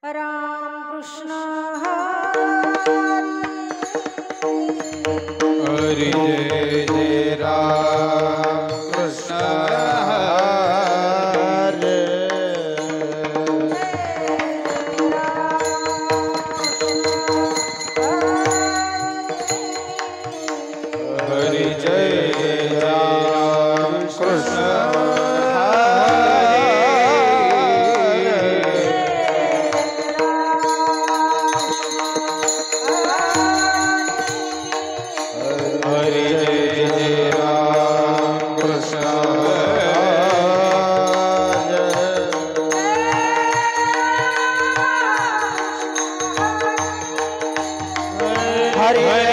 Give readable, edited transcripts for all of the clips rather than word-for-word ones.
राम कृष्ण हरि जय जय राम कृष्ण हरे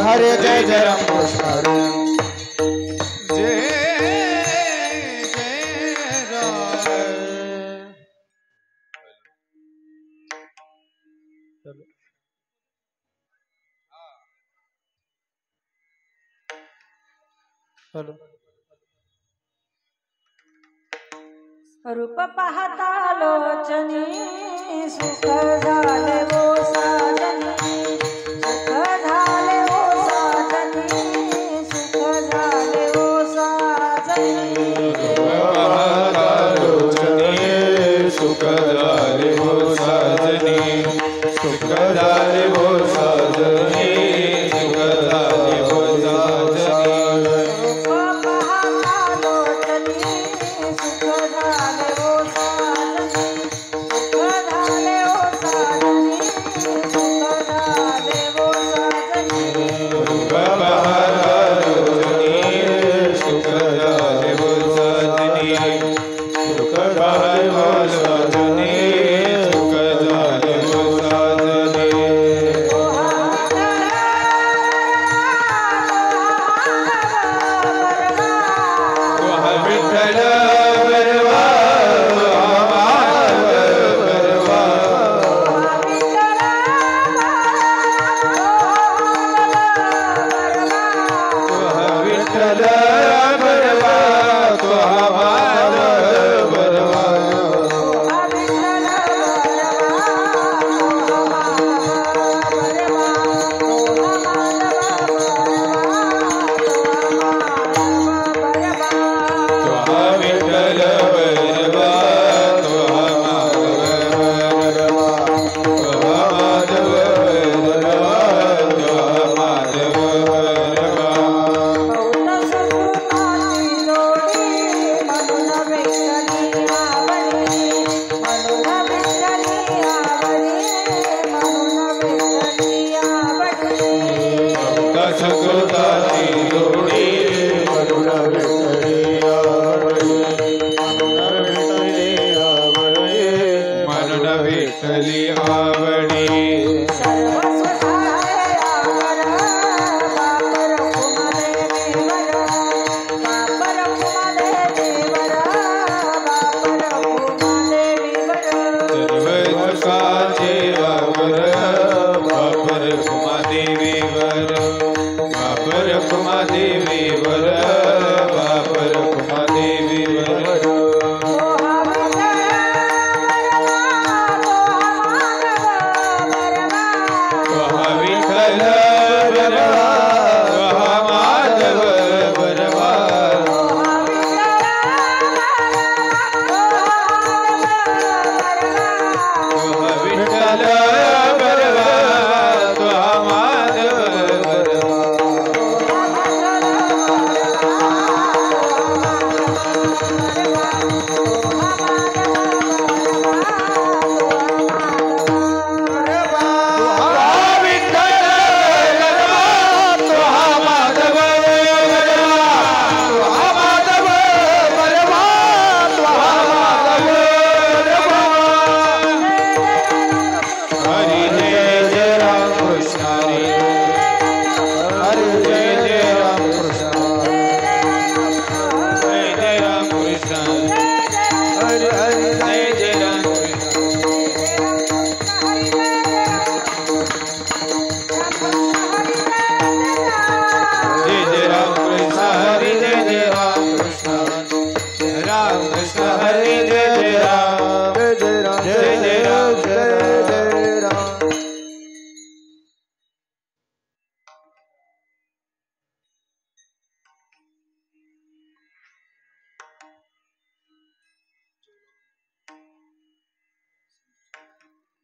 हरि जय जय राम कृष्ण रूप पाहता लोचनी सुख झाले वो साजनी सुख झाले वो साजनी सुख झाले वो साजनी पाहता लोचनी सुख झाले वो साजनी सुख झाले वो साजनी सुख झाले वो साजनी रूप पाहता लोचनी सुख झाले वो साजनी सुख झाले वो साजनी सुख झाले वो साजनी रूप पाहता लोचनी सुख झाले वो साजनी सुख झाले वो साजनी सुख झाले वो साजनी विठ्ठल बरवा बरवा विठ्ठल बरवा बरवा विठ्ठल बरवा माधव बरवा माधव बरवा सकृताची जोडी म्हणून विठ्ठली आवडी म्हणून विठ्ठली आवडी कुमादेवीवर वापर कुमादेवीवर वापर कुमादेवीवर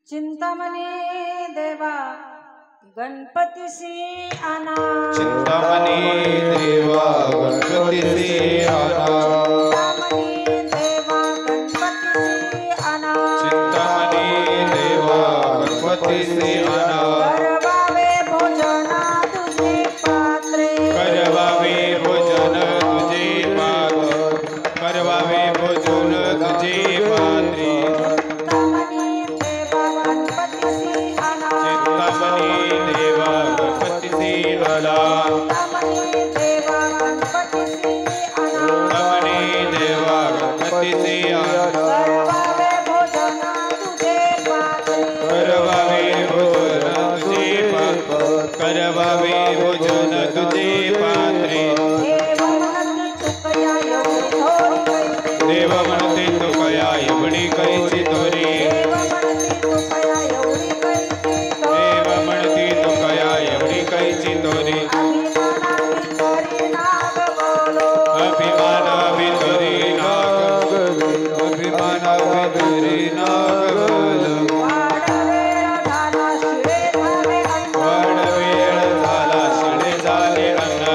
चिंतामणी देवा गणपतीसी आना चिंतामणी देवा गणपतीसी आना चिंतामणी देवा गणपतीसी आना चिंतामणी देवा गणपतीसी आना करवावे भोजना तुझे पात्रे करवावे भोजन तुझे पात्र करवावे भोजन तुझे पात्रे चिंतामणी देवा गणपतीसी आना चिंतामणी देवा गणपतीसी आना चिंतामणी देवा गणपतीसी आना करवावे भोजना तुझे पात्रे करवावे भोजन तुझे पात्र करवावे भोजन तुझे पात्रे देव म्हणते तुकया एवढी कैसे देव म्हणते तुकया एवढी कैची तोरी अभिमान भितरी नाग अभिमान भितरी नाग वाड वेळ झाला शिळे झाले अन्न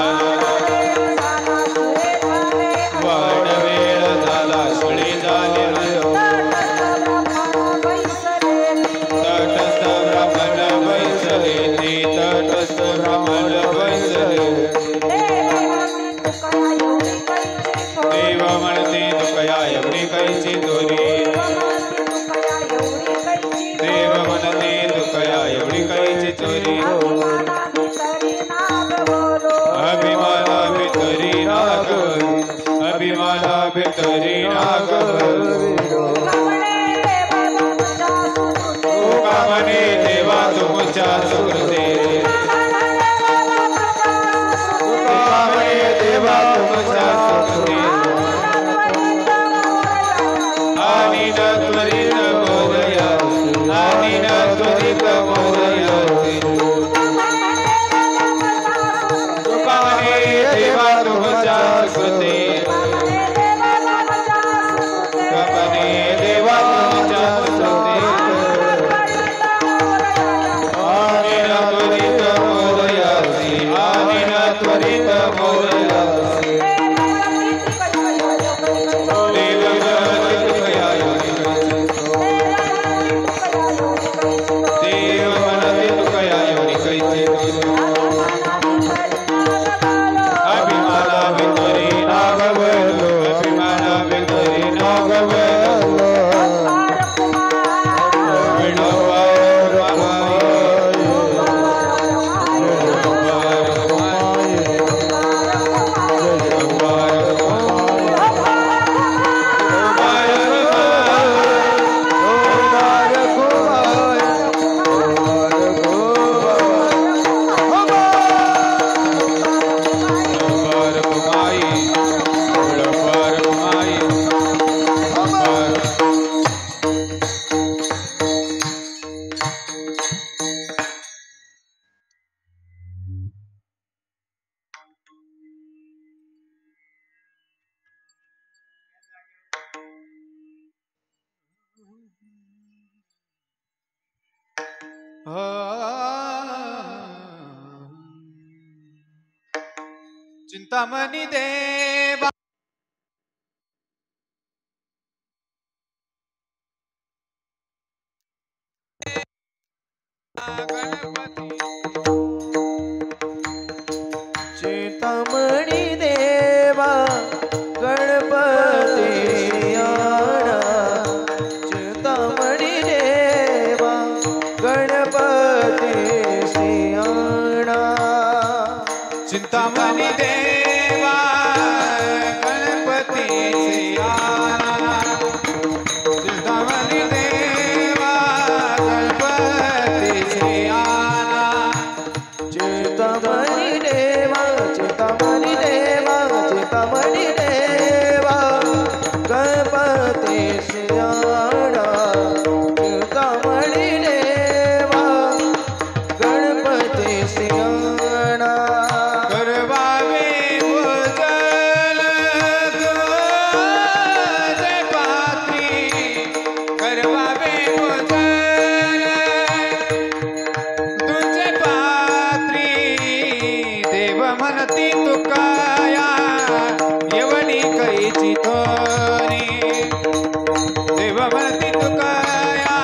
वाड वेळ झाला शिळे झाले अन्न तटस्थ ब्राह्मण बैसले ते तटस्थ ब्राह्मण बैसले देव म्हणते तुकया एवढी कैची तोरी देव म्हणते तुकया एवढी कैची चोरी अभिमाना भितरी नाग अभिमाना भितरी नाग कामने देवा तुमच्या सुकृते कामने देवा तुमच्या सुकृते आणि न त्वरित मोदया आणि न त्वरित मोदया कामने देवा तुमच्या सुकृते कामने देवा तुमच्या सुकृते आणि न चिंतामणी देवा चिंतामणी देवा गणपती आना चिंतामणी देवा गणपती सियाणा चिंतामणी देवा गणपती सियाणा चिंतामणी देवा गणपती सियाणा चिंतामणी देवा चिंतामणी देवा चिंतामणी देवा गणपती सियाणा चिंतामणी देवा गणपती सियाणा करवावे भोजन तुझे पात्री करवावे भोजन तुझे पात्री देव म्हणती तुकाया एवढी कैची थोरी देव म्हणती तुकाया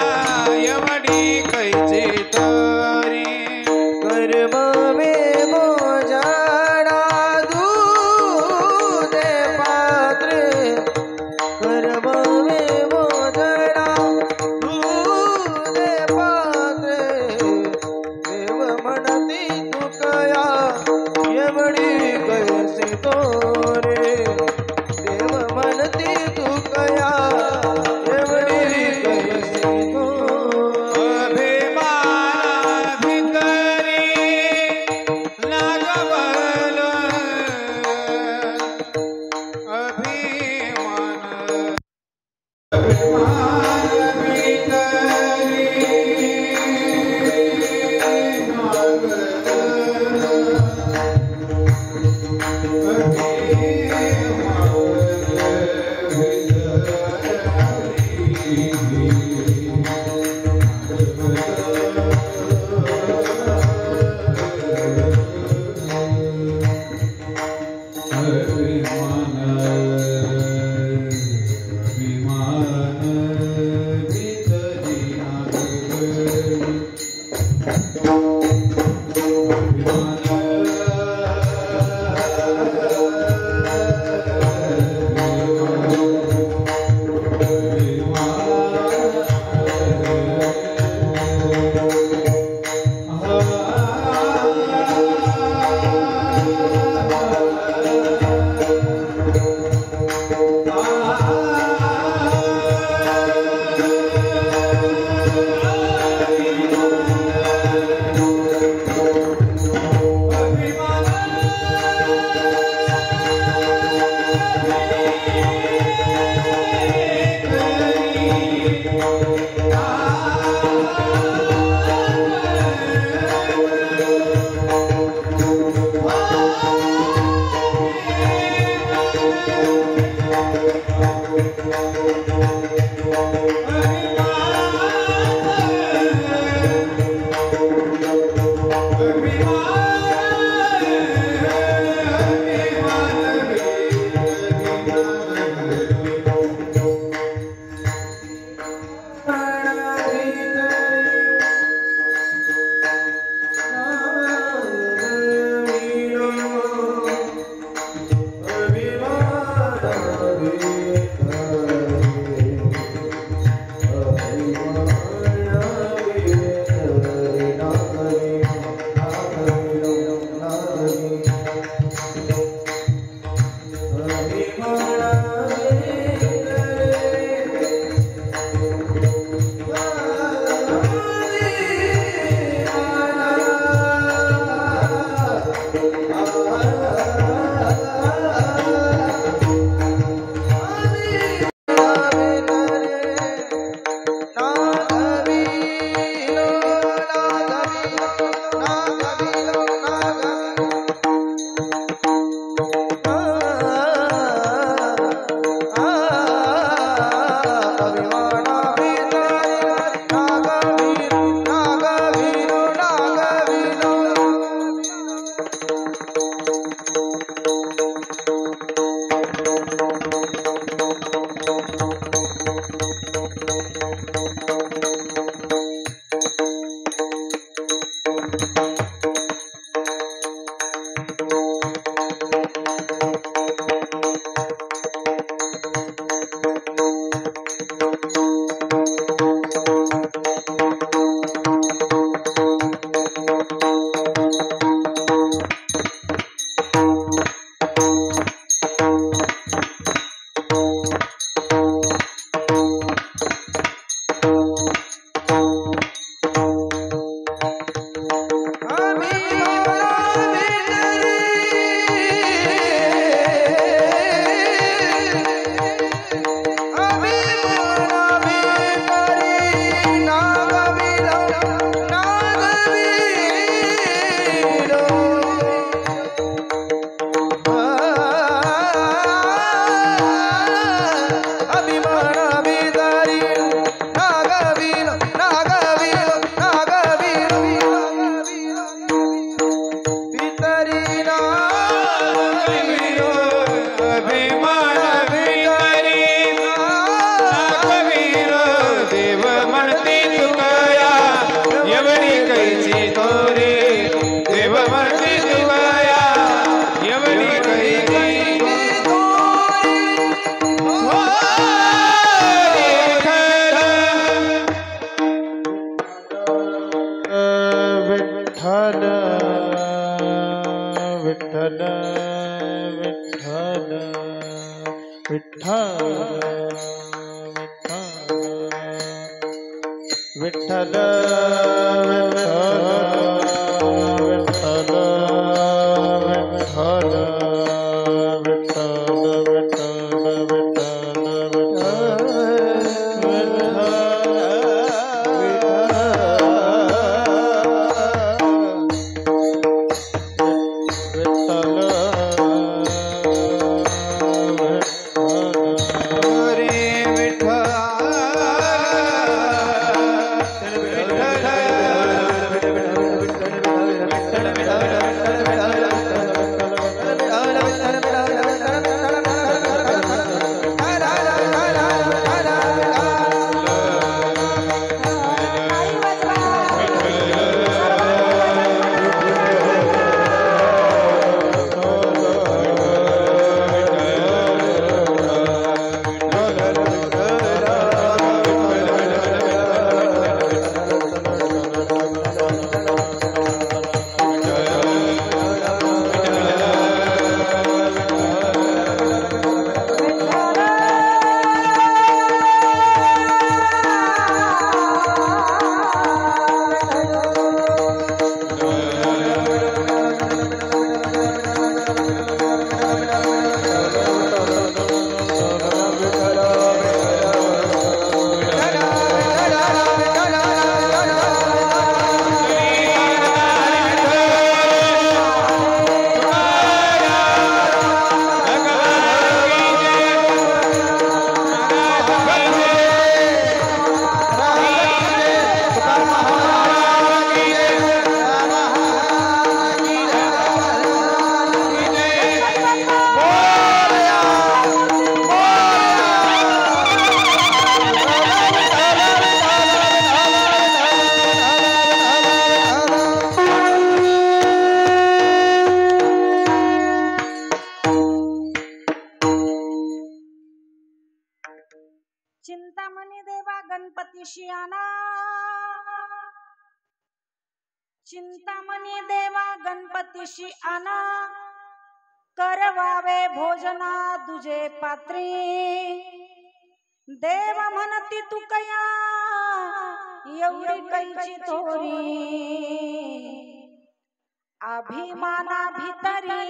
एवढी कैची थोरी करवावे मोजाडा दूधे पात्र करवावे मोजाडा दूधे पात्र देव म्हणती तुकया एवढी कैसी तोरे देव म्हणती तुकया एवढी कैसी तोरे अभिमान भितरी लागवल अभिमान विठ्ठल विठ्ठल विठ्ठल विठ्ठल विठ्ठल विठ्ठल चिंतामणी देवा गणपतीशी आणा, चिंतामणी देवा गणपतीशी आणा, करवावे भोजना तुझे पात्री, देव म्हणती तू कया एवढी कैची थोरी, अभिमाना भितरी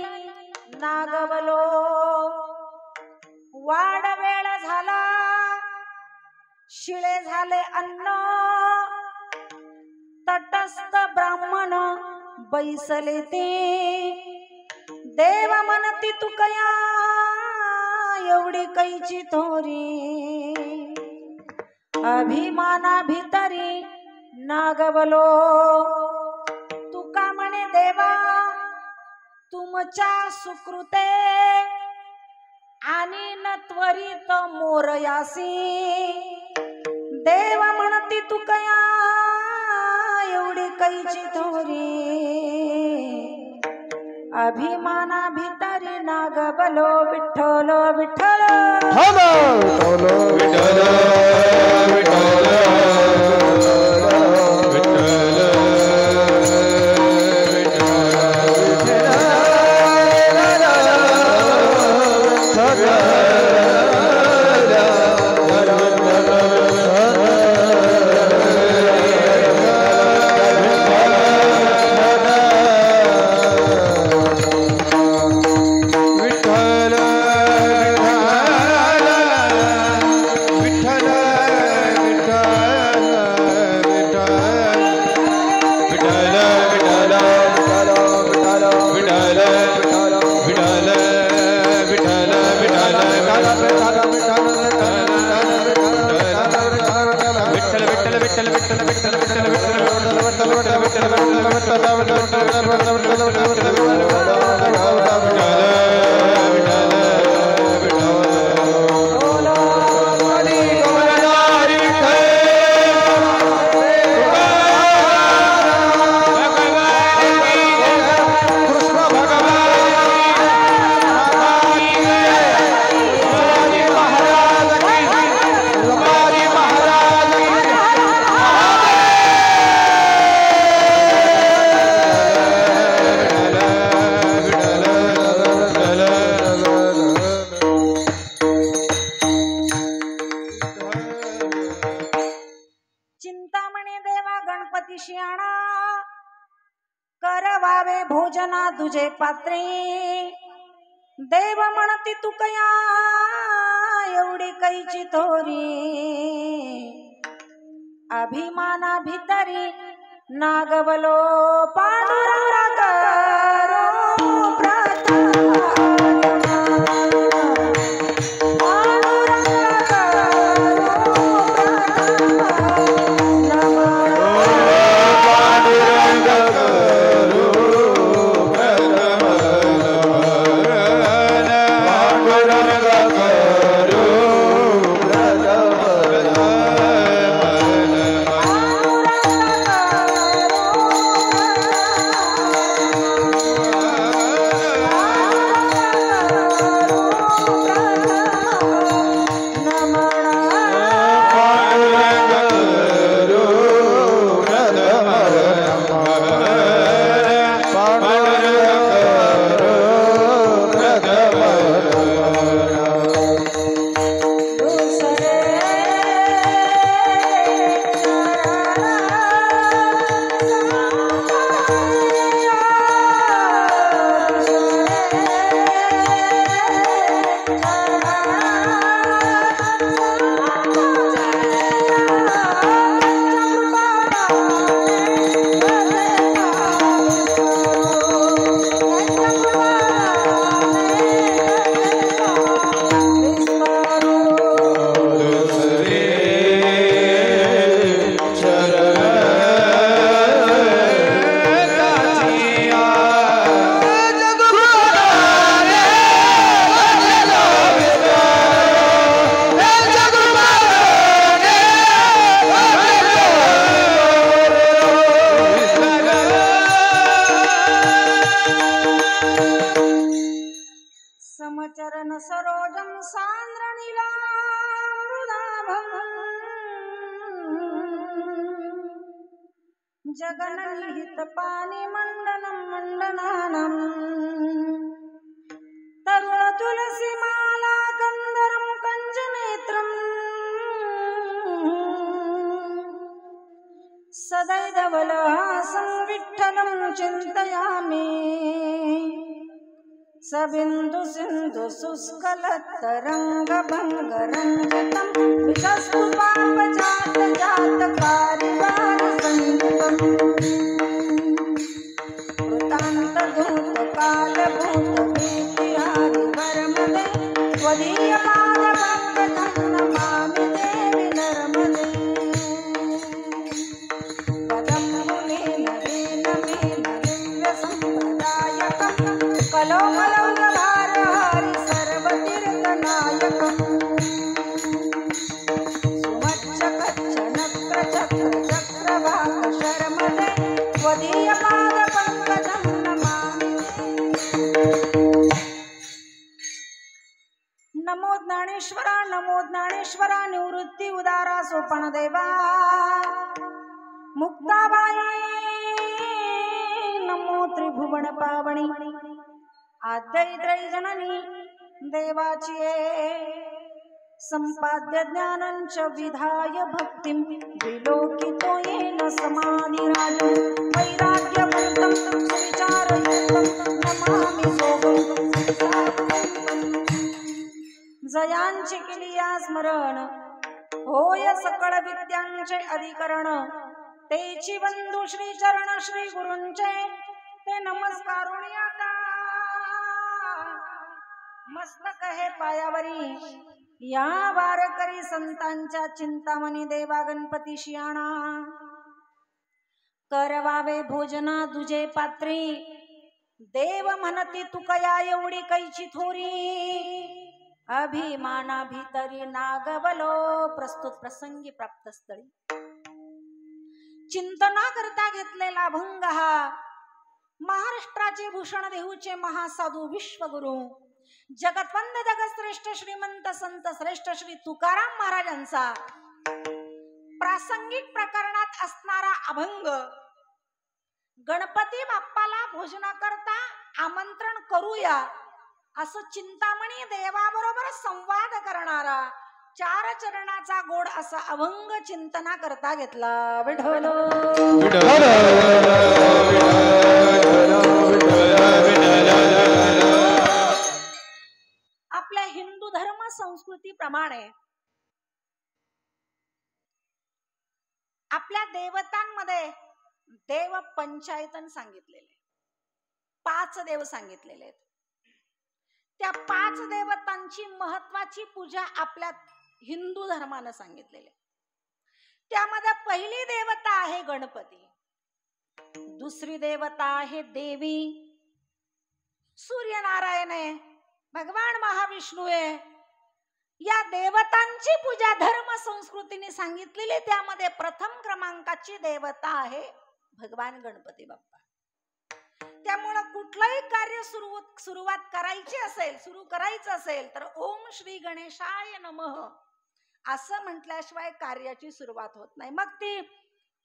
नागवलो वाड वेळ झाला, शिळे झाले अन्न, तटस्थ ब्राह्मण बैसले ते, देव म्हणती तू कया एवढी कैची थोरी, अभिमाना भितरी नागवलो, तुका म्हणे देवा तुमच्या सुकृते आणि न त्वरित मोरयासी, देव म्हणती तू कया एवढी कैची थोरी, अभिमाना भितरी नागबलो विठ्ठल विठ्ठल विठ्ठल करवावे भोजना तुझे पात्रे देव म्हणती तुकया एवढी कैची थोरी अभिमाना भितरी नागवलो पांडुरंग करो समचरण सरोजम सांद्रणीला जगननिहित पाणी मंडनम मंडनानम तरुण तुलसी माला गंधरम कंजनेत्रम सदैवलहासं विठ्ठलं चिन्तयामि सबिंदु सिंधु शुष्कलतरंग भंग रंजितम विकस्तु पाप जात जात कारिवार संयुतम वृतांत धूत काल भूत भीतिहारि वर्मदे त्वदीय पाद पंकजं नमामि देवि नर्मदे पदं मुनेन दीन मीन दिव्य संप्रदायकं कलो नमो ज्ञानेश्वरा निवृत्ती उदारा सोपण देवा मुक्ताबाई नमो त्रिभुवन पावणी आद्यैत्रय जननी देवाची संपाद्य ज्ञानंच विधाय भक्तिं विलोकितो येन समाधिराजं वैराग्यवन्तं सुविचारयुक्तं नमामि सोगं जयांची केलिया स्मरण होय सकळ विद्यांचे अधिकरण तेची बंधू श्री चरण श्री गुरूंचे ते नमस्कारुण आता मस्तक हे पायावरी या वारकरी संतांच्या चिंतामणी देवा गणपती शियाणा करवावे भोजना तुझे पात्री देव म्हणती तुकया एवढी कैची थोरी अभिमाना भीतरी नागवलो प्रस्तुत प्रसंगी प्राप्त स्थळी चिंतना करता घेतलेला अभंग हा महाराष्ट्राचे भूषण देहूचे महासाधू विश्वगुरु जगतवंद जगश्रेष्ठ श्रीमंत संत श्रेष्ठ श्री तुकाराम महाराजांचा प्रासंगिक प्रकरणात असणारा अभंग गणपती बाप्पाला भोजनाकरता आमंत्रण करूया असं चिंतामणी देवाबरोबर संवाद करणारा 4 चरणाचा गोड असा अभंग चिंतना करता घेतला विठ्ठल देवतांमध्ये देव पंचायतन सांगितलेले, 5 देव सांगितलेले आहेत. त्या 5 देवतांची महत्वाची पूजा आपल्या हिंदू धर्मानं सांगितलेली. त्यामध्ये पहिली देवता आहे गणपती, दुसरी देवता आहे देवी सूर्यनारायण आहे, भगवान महाविष्णू आहे. या देवतांची पूजा धर्म संस्कृतीने सांगितलेली. त्यामध्ये प्रथम क्रमांकाची देवता आहे भगवान गणपती बाप्पा. त्यामुळं कुठलंही कार्य सुरुवात सुरू करायचं असेल तर ओम श्री गणेशाय नमः असं म्हटल्याशिवाय कार्याची सुरुवात होत नाही. मग ती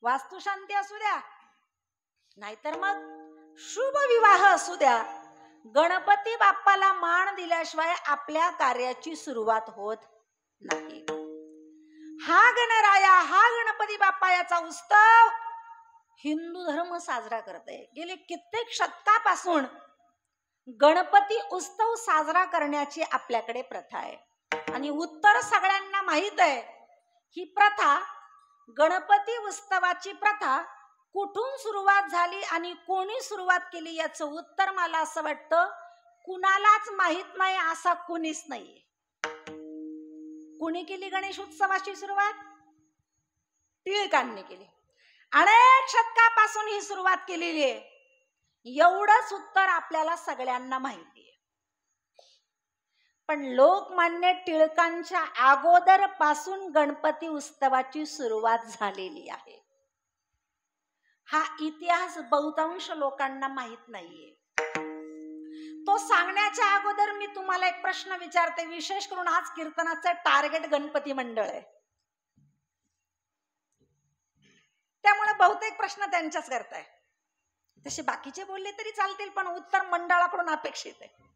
वास्तुशांती असू द्या, नाहीतर मग शुभ विवाह असू द्या, गणपती बाप्पाला मान दिल्याशिवाय आपल्या कार्याची सुरुवात होत नाही. हा गणराया, हा गणपती बाप्पा याचा उत्सव हिंदू धर्म साजरा करते. गेले कित्येक शतकापासून गणपती उत्सव साजरा करण्याची आपल्याकडे प्रथा आहे. आणि उत्तर सगळ्यांना माहित आहे. ही प्रथा, गणपती उत्सवाची प्रथा कुठून सुरुवात झाली आणि कोणी सुरुवात केली याचं उत्तर मला असं वाटतं कुणालाच माहित नाही, असा कुणीच नाहीये. कुणी केली गणेश उत्सवाची सुरुवात? टिळकांनी केली. अनेक शतकापासून ही सुरुवात केलेली आहे. एवढंच उत्तर आपल्याला सगळ्यांना माहिती आहे. पण लोकमान्य टिळकांच्या अगोदर पासून गणपती उत्सवाची सुरुवात झालेली आहे. हा इतिहास बहुतांश लोकांना माहित नाहीये. तो सांगण्याच्या अगोदर मी तुम्हाला एक प्रश्न विचारते. विशेष करून आज कीर्तनाचं टार्गेट गणपती मंडळ आहे, त्यामुळे बहुतेक प्रश्न त्यांच्याच करताय. तसे बाकीचे बोलले तरी चालतील, पण उत्तर मंडळाकडून अपेक्षित आहे.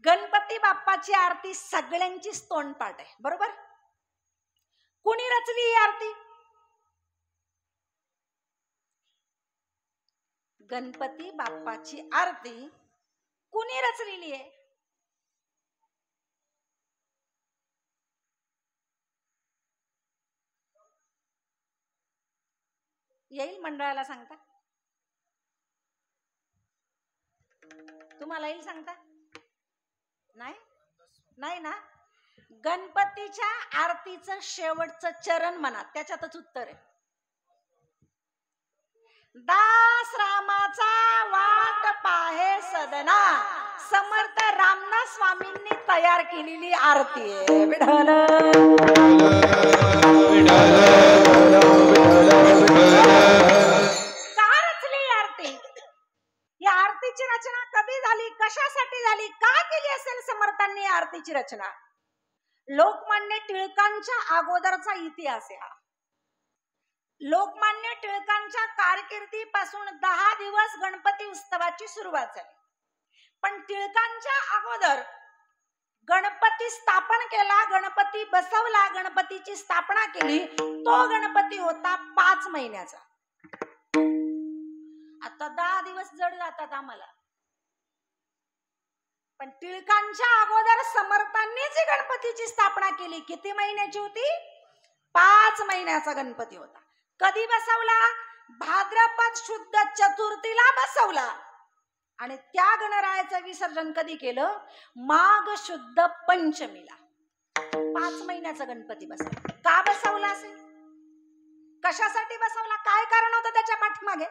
गणपती बाप्पाची आरती सगळ्यांचीच तोंडपाठ आहे, बरोबर? कुणी रचली ही आरती? गणपती बाप्पाची आरती कुणी रचलेली आहे? येईल मंडळाला सांगता? तुम्हाला येईल सांगता? नाही नाही ना. गणपतीच्या आरतीचं शेवटचं चरण म्हणा, त्याच्यातच उत्तर आहे. दास रामाचा वाट पाहे सदना, समर्थ रामनाथ स्वामींनी तयार केलेली आरती आहे. विठ्ठल का रचली आरती? या आरतीची रचना कधी झाली, कशासाठी झाली, का केली असेल समर्थांनी आरतीची रचना? लोकमान्य टिळकांच्या अगोदरचा इतिहास आहे हा. लोकमान्य टिळकांच्या कारकिर्दीपासून 10 दिवस गणपती उत्सवाची सुरुवात झाली. पण टिळकांच्या अगोदर गणपती स्थापन केला, गणपती बसवला, गणपतीची स्थापना केली. तो गणपती होता 5 महिन्याचा. आता 10 दिवस जड जातात आम्हाला, पण टिळकांच्या अगोदर समर्थांनी जी गणपतीची स्थापना केली, किती महिन्याची होती? 5 महिन्याचा गणपती होता. कधी बसवला? भाद्रपद शुद्ध चतुर्थीला बसवला. आणि त्या गणरायाचं विसर्जन कधी केलं? माघ शुद्ध पंचमीला. 5 महिन्याचा गणपती बसवला. का बसवला असेल? कशासाठी बसवला? काय कारण होतं त्याच्या पाठीमागे?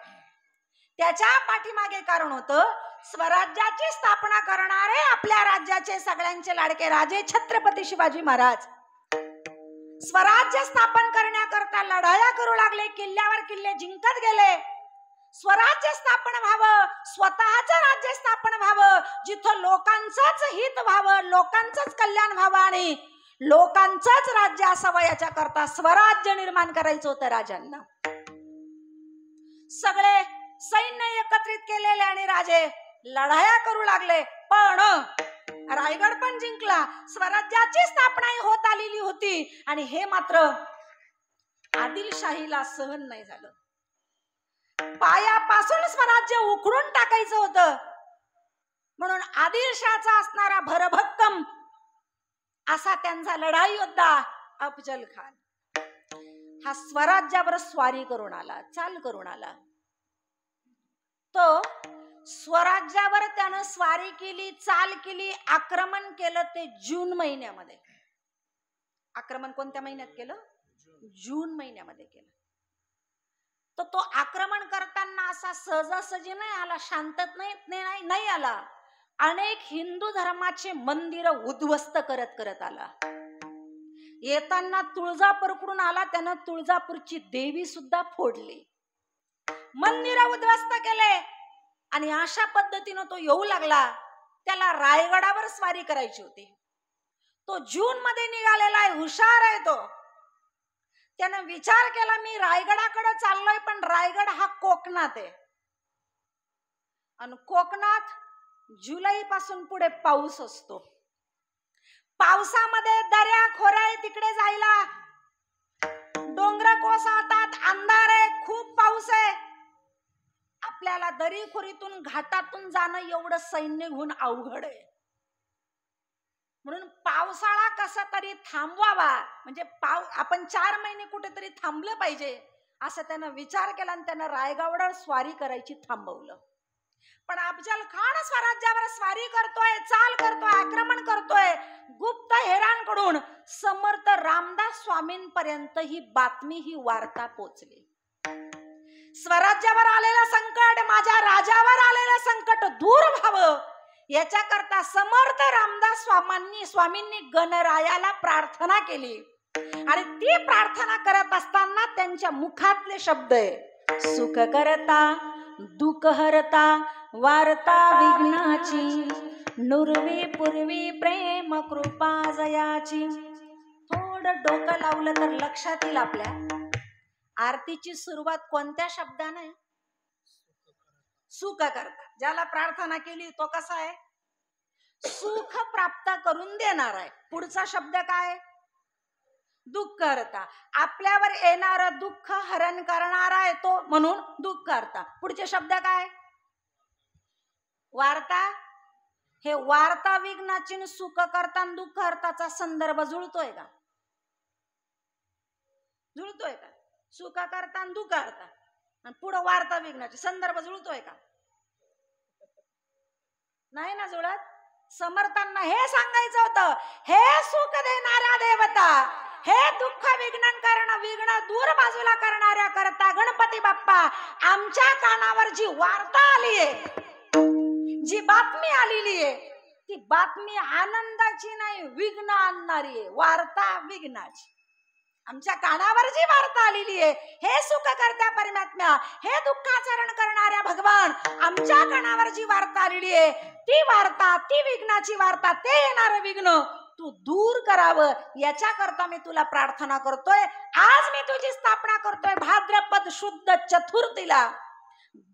त्याच्या पाठीमागे कारण होतं स्वराज्याची स्थापना करणारे आपल्या राज्याचे सगळ्यांचे लाडके राजे छत्रपती शिवाजी महाराज स्वराज्य स्थापन करण्याकरता लढाया करू लागले. किल्ल्यावर किल्ले जिंकत गेले. स्वराज्य स्थापन व्हावं, स्वतःचं राज्य स्थापन व्हावं, जिथं लोकांचंच हित व्हावं, लोकांचंच कल्याण व्हावं आणि लोकांचंच राज्य असावं, याच्या करता स्वराज्य निर्माण करायचं होतं राजांना. सगळे सैन्य एकत्रित केलेले आणि राजे लढाया करू लागले. पण रायगड पण जिंकला. स्वराज्याची स्थापना होत आलेली होती आणि हे मात्र आदिलशाहीला सहन नाही झालं. पायापासून स्वराज्य उखडून टाकायचं होतं. म्हणून आदिलशाहचा असणारा भरभक्कम असा त्यांचा लढाई योद्धा अफजल खान हा स्वराज्यावर स्वारी करून आला, चाल करून आला. तो स्वराज्यावर त्यानं स्वारी केली, चाल केली, आक्रमण केलं ते जून महिन्यामध्ये. आक्रमण कोणत्या महिन्यात केलं? जून महिन्यामध्ये केलं. तर तो आक्रमण करताना असा सहजासहजी नाही आला, शांतत नाही आला. अनेक हिंदू धर्माचे मंदिर उद्ध्वस्त करत करत आला. येताना तुळजापूरकडून आला, त्यानं तुळजापूरची देवी सुद्धा फोडली, मंदिर उद्ध्वस्त केले. आणि अशा पद्धतीनं तो येऊ लागला. त्याला रायगडावर स्वारी करायची होती. तो जून मध्ये निघालेला आहे, हुशार आहे तो. त्यानं विचार केला मी रायगडाकडे चाललोय, पण रायगड हा कोकणात आहे आणि कोकणात जुलै पासून पुढे पाऊस असतो. पावसामध्ये दर्या खोऱ्या तिकडे जायला, डोंगर कोसळतात, अंधार आहे, खूप पाऊस आहे. आपल्याला दरी खोरीतून घाटातून जाणं एवढं सैन्य घेऊन अवघड आहे. म्हणून पावसाळा कसा तरी थांबवावा, म्हणजे आपण 4 महिने कुठेतरी थांबलं पाहिजे असं त्यानं विचार केला आणि त्यानं रायगडावर स्वारी करायची थांबवलं. पण अफजल खान स्वराज्यावर स्वारी करतोय, चाल करतोय, आक्रमण करतोय. गुप्त हेरांकडून समर्थ रामदास स्वामींपर्यंत ही बातमी, ही वार्ता पोचली. स्वराज्यावर आलेलं संकट, माझ्या राजावर आलेलं संकट दूर व्हावं याच्याकरता समर्थ रामदास स्वामींनी गणरायाला प्रार्थना केली. आणि ती प्रार्थना करत असताना त्यांच्या मुखातले शब्द आहे, सुख करता दुःख हरता वार्ता विघ्नाची, नुरवी पूर्वी प्रेम कृपा जयाची. थोडं डोकं लावलं तर लक्षात येईल आपल्या. आरतीची सुरुवात कोणत्या शब्दाने? सुख करता. ज्याला प्रार्थना केली तो कसा आहे? सुख प्राप्त करून देणार आहे. पुढचा शब्द काय? दुःख हरता. आपल्यावर येणार दुःख हरण करणार आहे तो, म्हणून दुःख करता. पुढचे शब्द काय? वार्ता. हे वार्ता विघ्नाची, सुख करता दुःख हरताचा संदर्भ जुळतोय का? जुळतोय का? सुख करता दुःख हरता आणि पुढे वार्ता विघ्नाची संदर्भ जुळतोय का? नाही ना जुळत. समर्थांना हे सांगायचं होतं, हे सुख देणाऱ्या देवता, हे दुःख विघ्न दूर बाजूला करणाऱ्या करता गणपती बाप्पा, आमच्या कानावर जी वार्ता आली आहे, जी बातमी आलेली आहे, ती बातमी आनंदाची नाही, विघ्न आणणारी आहे. वार्ता विघ्नाची. आमच्या कानावर जी वार्ता आलेली आहे, हे सुख करता परमात्मा, हे दुःखाचरण करणाऱ्या भगवान, आमच्या कानावर जी वार्ता आलेली आहे, ती वार्ता, ती विघ्नाची वार्ता, ते येणारं विघ्न तू दूर करावं याच्याकरता मी तुला प्रार्थना करतोय. आज मी तुझी स्थापना करतोय. भाद्रपद शुद्ध चतुर्थीला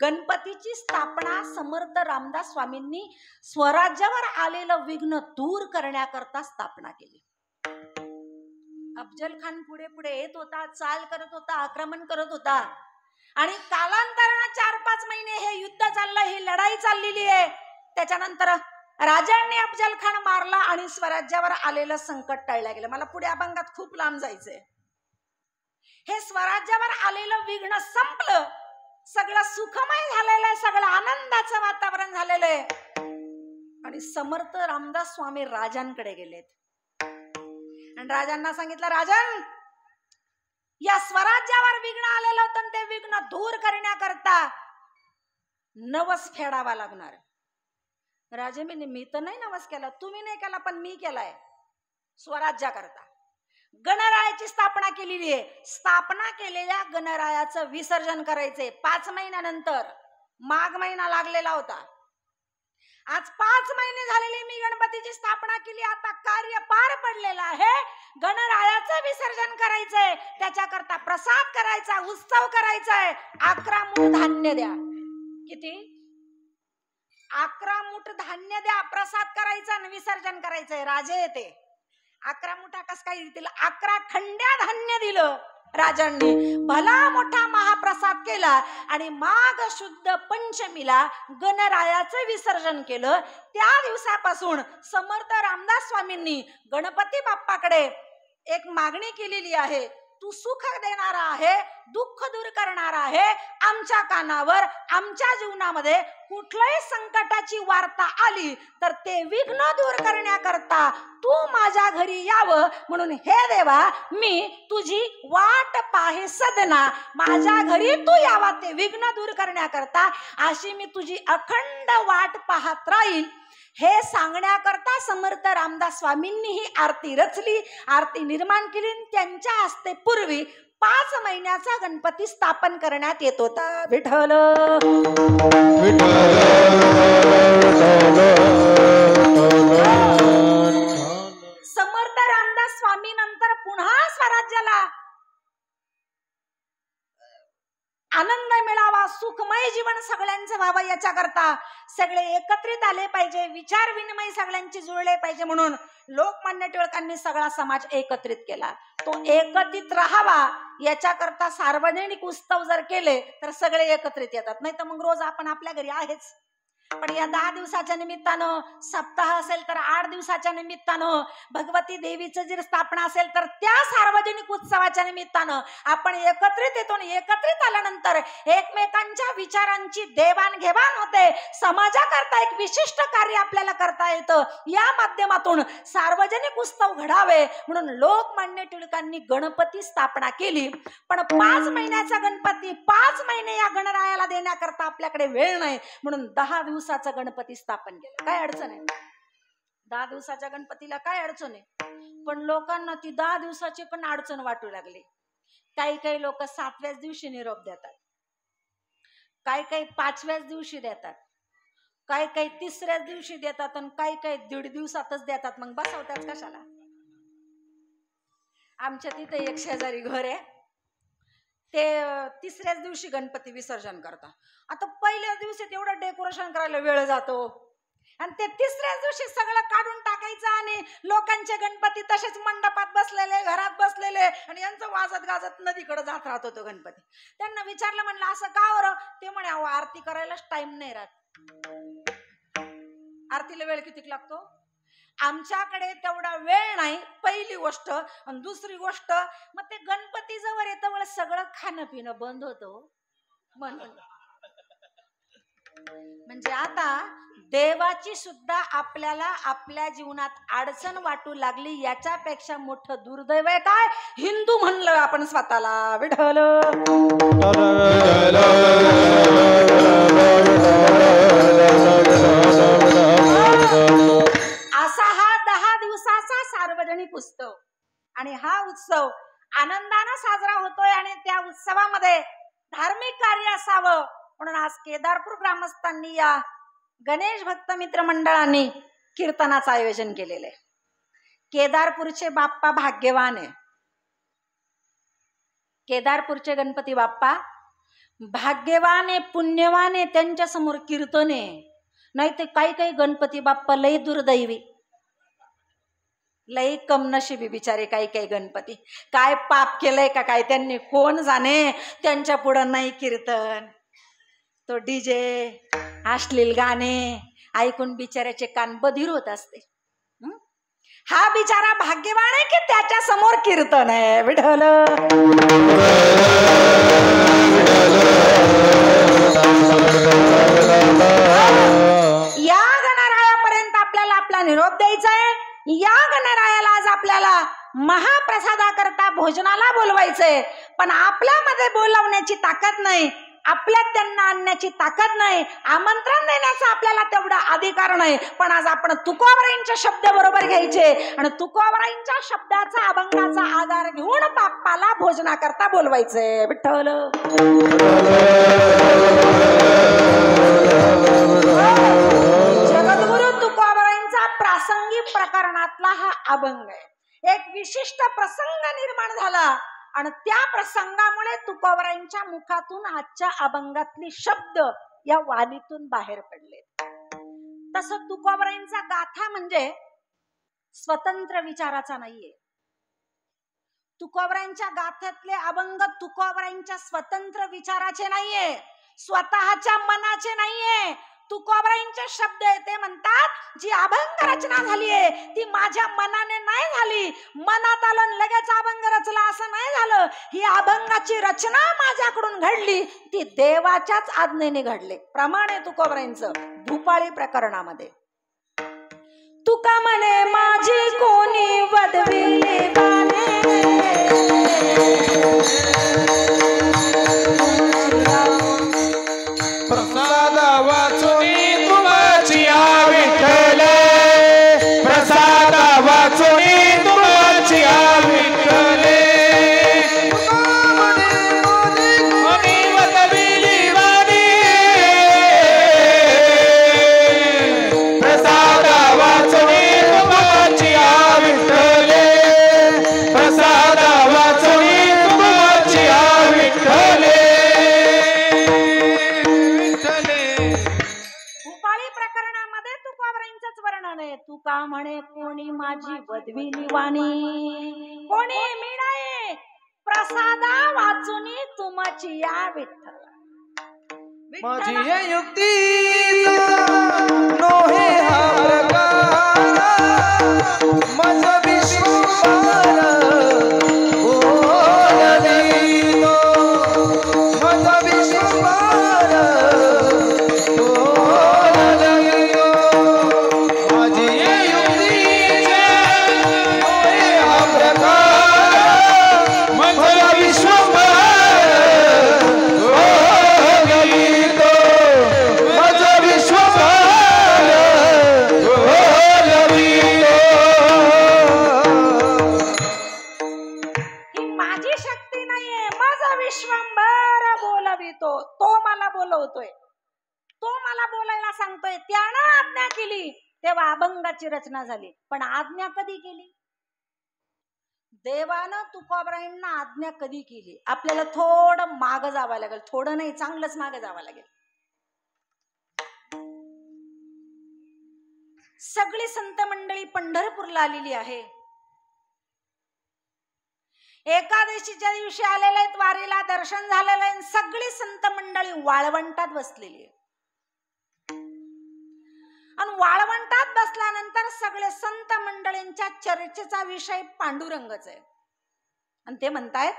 गणपतीची स्थापना समर्थ रामदास स्वामींनी स्वराज्यावर आलेलं विघ्न दूर करण्याकरता स्थापना केली. अफजल खान पुढे पुढे येत होता, चाल करत होता, आक्रमण करत होता. आणि कालांतराने 4-5 महिने हे युद्ध चाललं, ही लढाई चाललेली आहे. त्याच्यानंतर राजांनी अफजल खान मारला आणि स्वराज्यावर आलेलं संकट टळलं गेलं. मला पुढे अभंगात खूप लांब जायचंय. हे स्वराज्यावर आलेलं विघ्न संपलं, सगळं सुखमय झालेलं आहे, सगळं आनंदाचं वातावरण झालेलं आहे. आणि समर्थ रामदास स्वामी राजांकडे गेलेत आणि राजांना सांगितलं, राजन, या स्वराज्यावर विघ्न आलेलं होतं, ते विघ्न दूर करण्याकरता नवस फेडावा लागणार. राजे मी तर नाही नवस केला, तुम्ही नाही केला, पण मी केलाय स्वराज्याकरता. गणरायाची स्थापना केलेली आहे. स्थापना केलेल्या गणरायाचं विसर्जन करायचंय 5 महिन्यानंतर. माघ महिना लागलेला होता. आज 5 महिने झालेले मी गणपतीची स्थापना केली. आता कार्य पार पडलेलं आहे. गणरायाचं विसर्जन करायचंय, त्याच्याकरता प्रसाद करायचा, उत्सव करायचाय. 11 मूठ धान्य द्या. किती? 11 मूठ धान्य द्या. प्रसाद करायचा आणि विसर्जन करायचंय. राजे येते 11 मुठा कस काय दिलं? 11 खंड्या धान्य दिलं राजांनी. भला मोठा महाप्रसाद केला आणि माघ शुद्ध पंचमीला गणरायाचं विसर्जन केलं. त्या दिवसापासून समर्थ रामदास स्वामींनी गणपती बाप्पाकडे एक मागणी केलेली आहे, तू सुख देणारा आहे, दुःख दूर करणारा आहे. आमच्या कानावर आमच्या जीवनामध्ये कुठल्याही संकटाची वार्ता आली तर ते विघ्न दूर करण्याकरता तू माझ्या घरी यावं. म्हणून हे देवा, मी तुझी वाट पाहे सदना, माझ्या घरी तू यावा ते विघ्न दूर करण्याकरता, अशी मी तुझी अखंड वाट पाहत राहील. हे सांगण्याकरता समर्थ रामदास स्वामींनी ही आरती रचली, आरती निर्माण केली. त्यांच्या हस्ते पूर्वी 5 महिन्याचा गणपती स्थापन करण्यात येत होता. विठ्ठल समर्थ रामदास स्वामी नंतर पुन्हा स्वराज्याला आनंद मिळावा, सुखमय जीवन सगळ्यांचं व्हावं, याच्याकरता सगळे एकत्रित आले पाहिजे, विचार विनिमय सगळ्यांची जुळले पाहिजे, म्हणून लोकमान्य टिळकांनी सगळा समाज एकत्रित केला. तो एकत्रित राहावा याच्याकरता सार्वजनिक उत्सव जर केले तर सगळे एकत्रित येतात. नाही तर मग रोज आपण आपल्या घरी आहेच. पण या 10 दिवसाच्या निमित्तानं, सप्ताह असेल तर 8 दिवसाच्या निमित्तानं, भगवती देवीचं जर स्थापना असेल तर त्या सार्वजनिक उत्सवाच्या निमित्तानं आपण एकत्रित येतो. एकत्रित आल्यानंतर एकमेकांच्या विचारांची देवाणघेवाण होते. समाजाकरता एक विशिष्ट कार्य आपल्याला करता येतं. या माध्यमातून सार्वजनिक उत्सव घडावे म्हणून लोकमान्य टिळकांनी गणपती स्थापना केली. पण 5 महिन्याचा गणपती 5 महिने या गणरायाला देण्याकरता आपल्याकडे वेळ नाही, म्हणून 10 दिवसाचा गणपती स्थापन केलं. काय अडचण आहे? 10 दिवसाच्या गणपतीला काय अडचण आहे? पण लोकांना ती 10 दिवसाची पण अडचण वाटू लागली. काही काही लोक 7व्याच दिवशी निरोप देतात, काही काही 5व्याच दिवशी देतात, काही काही 3ऱ्याच दिवशी देतात, आणि काही काही 1.5 दिवसातच देतात. मग बसवतात कशाला? आमच्या तिथे एक शेजारी घर आहे, ते 3ऱ्याच दिवशी गणपती विसर्जन करतात. आता पहिल्याच दिवशी तेवढं डेकोरेशन करायला वेळ जातो, आणि ते 3ऱ्याच दिवशी सगळं काढून टाकायचं, आणि लोकांचे गणपती तसेच मंडपात बसलेले, घरात बसलेले, आणि यांचं वाजत गाजत नदीकडे जात राहत होतो गणपती. त्यांना विचारलं, म्हणलं असं का बरं? ते म्हणे, अहो आरती करायलाच टाइम नाही राहत. आरतीला वेळ किती लागतो? आमच्याकडे तेवढा वेळ नाही, पहिली गोष्ट. आणि दुसरी गोष्ट, मग ते गणपती जवळ येतं सगळं खाणं पिणं बंद होतं. म्हणून म्हणजे आता देवाची सुद्धा आपल्याला आपल्या जीवनात अडचण वाटू लागली, याच्यापेक्षा मोठं दुर्दैव आहे काय? हिंदू म्हणलं आपण स्वतःला. विठ्ठल असा हा 10 दिवसाचा सार्वजनिक उत्सव, आणि हा उत्सव आनंदाने साजरा होतोय. आणि त्या उत्सवामध्ये धार्मिक कार्य असावं म्हणून आज केदारपूर ग्रामस्थांनी, या गणेश भक्त मित्र मंडळांनी कीर्तनाचं आयोजन केलेलं आहे. केदारपूरचे बाप्पा भाग्यवान आहे. केदारपूरचे गणपती बाप्पा भाग्यवान आहे, पुण्यवान आहे. त्यांच्या समोर कीर्तन आहे. नाही ते काही काही गणपती बाप्पा लई दुर्दैवी, लई कमनशिबी बिचारे. काही काही गणपती काय पाप केलंय का काय त्यांनी, कोण जाणे. त्यांच्या पुढं नाही कीर्तन, तो डीजे, अश्लील गाणे ऐकून बिचाऱ्याचे कान बधीर होत असते. हा बिचारा भाग्यवान आहे की त्याच्या समोर कीर्तन आहे. विठ्ठल या गणरायापर्यंत आपल्याला आपला निरोप द्यायचा आहे. या गणरायाला आज आपल्याला महाप्रसादाकरता भोजनाला बोलवायचंय, पण आपल्यामध्ये बोलवण्याची ताकद नाही, आपल्यात त्यांना आणण्याची ताकद नाही, आमंत्रण देण्याचा आपल्याला तेवढा अधिकार नाही. पण आज आपण तुकोबारायांचे शब्द बरोबर घ्यायचे, आणि तुकोबारायांच्या शब्दाचा, अभंगाचा आधार घेऊन बाप्पाला भोजनाकरता बोलवायचंय. विठ्ठल जगद्गुरु तुकोबारायांचा प्रासंगिक प्रकरणातला हा अभंग आहे. एक विशिष्ट प्रसंग निर्माण झाला, आणि त्या प्रसंगामुळे तुकोबारायांच्या मुखातून आजच्या अभंगातले शब्द या वाणीतून बाहेर पडले. तसं तुकोबारायांचा गाथा म्हणजे स्वतंत्र विचाराचा नाहीये. तुकोबारायांच्या गाथ्यातले अभंग तुकोबारायांच्या स्वतंत्र विचाराचे नाहीये, स्वतःच्या मनाचे नाहीये. तुकोबारायांचे शब्द आहे ते म्हणतात जी अभंग रचना झाली आहे ती माझ्या मनाने नाही झाली, मनात आलं लगेच अभंग रचला असं नाही झालं. ही अभंगाची रचना माझ्याकडून घडली, ती देवाच्याच आज्ञेने घडले. प्रमाण आहे तुकोबारायांचं भूपाळी प्रकरणामध्ये. तुका म्हणे माझी कोणी वदविले वाणे, प्रसाद वाचुनी तुमची आ विठ्ठल, प्रसाद वाचुनी तुमची आ विठ्ठल. कोणी वदविली वाणी, प्रसाद वाचुनी तुमची आ विठ्ठल, प्रसाद वाचुनी तुमची आ विठ्ठल. भूपाळी प्रकरणामध्ये तुकोबारायांचंच वर्णन आहे. तुका म्हणे कोणी माझी वदविली वाणी, कोणी मी नाही, प्रसादा वाचुनी तुमची या विठ्ठल. माझी हे युक्ती नोहे हा प्रकार, माझं विश्वंभर बोलवितो, माझं विश्वंभर बोलवितो. माझी हे युक्ती नोहे हा प्रकार, माझं विश्वंभर विश्वंभर बोलवितो. तो मला बोलवतोय, तो मला बोलायला सांगतोय. त्यानं आज्ञा केली तेव्हा अभंगाची रचना झाली. पण आज्ञा कधी केली? देवानं तुकोबारायांना आज्ञा कधी केली? आपल्याला थोडं मागं जावं लागेल, थोडं नाही चांगलंच मागं जावं लागेल. सगळी संत मंडळी पंढरपूरला आलेली आहे. एकादशीच्या दिवशी आलेले आहेत, वारीला दर्शन झालेलं आहे. सगळी संत मंडळी वाळवंटात बसलेली आहे. आणि वाळवंटात बसल्यानंतर सगळे संत मंडळींच्या चर्चेचा विषय पांडुरंगच आहे. आणि ते म्हणतायत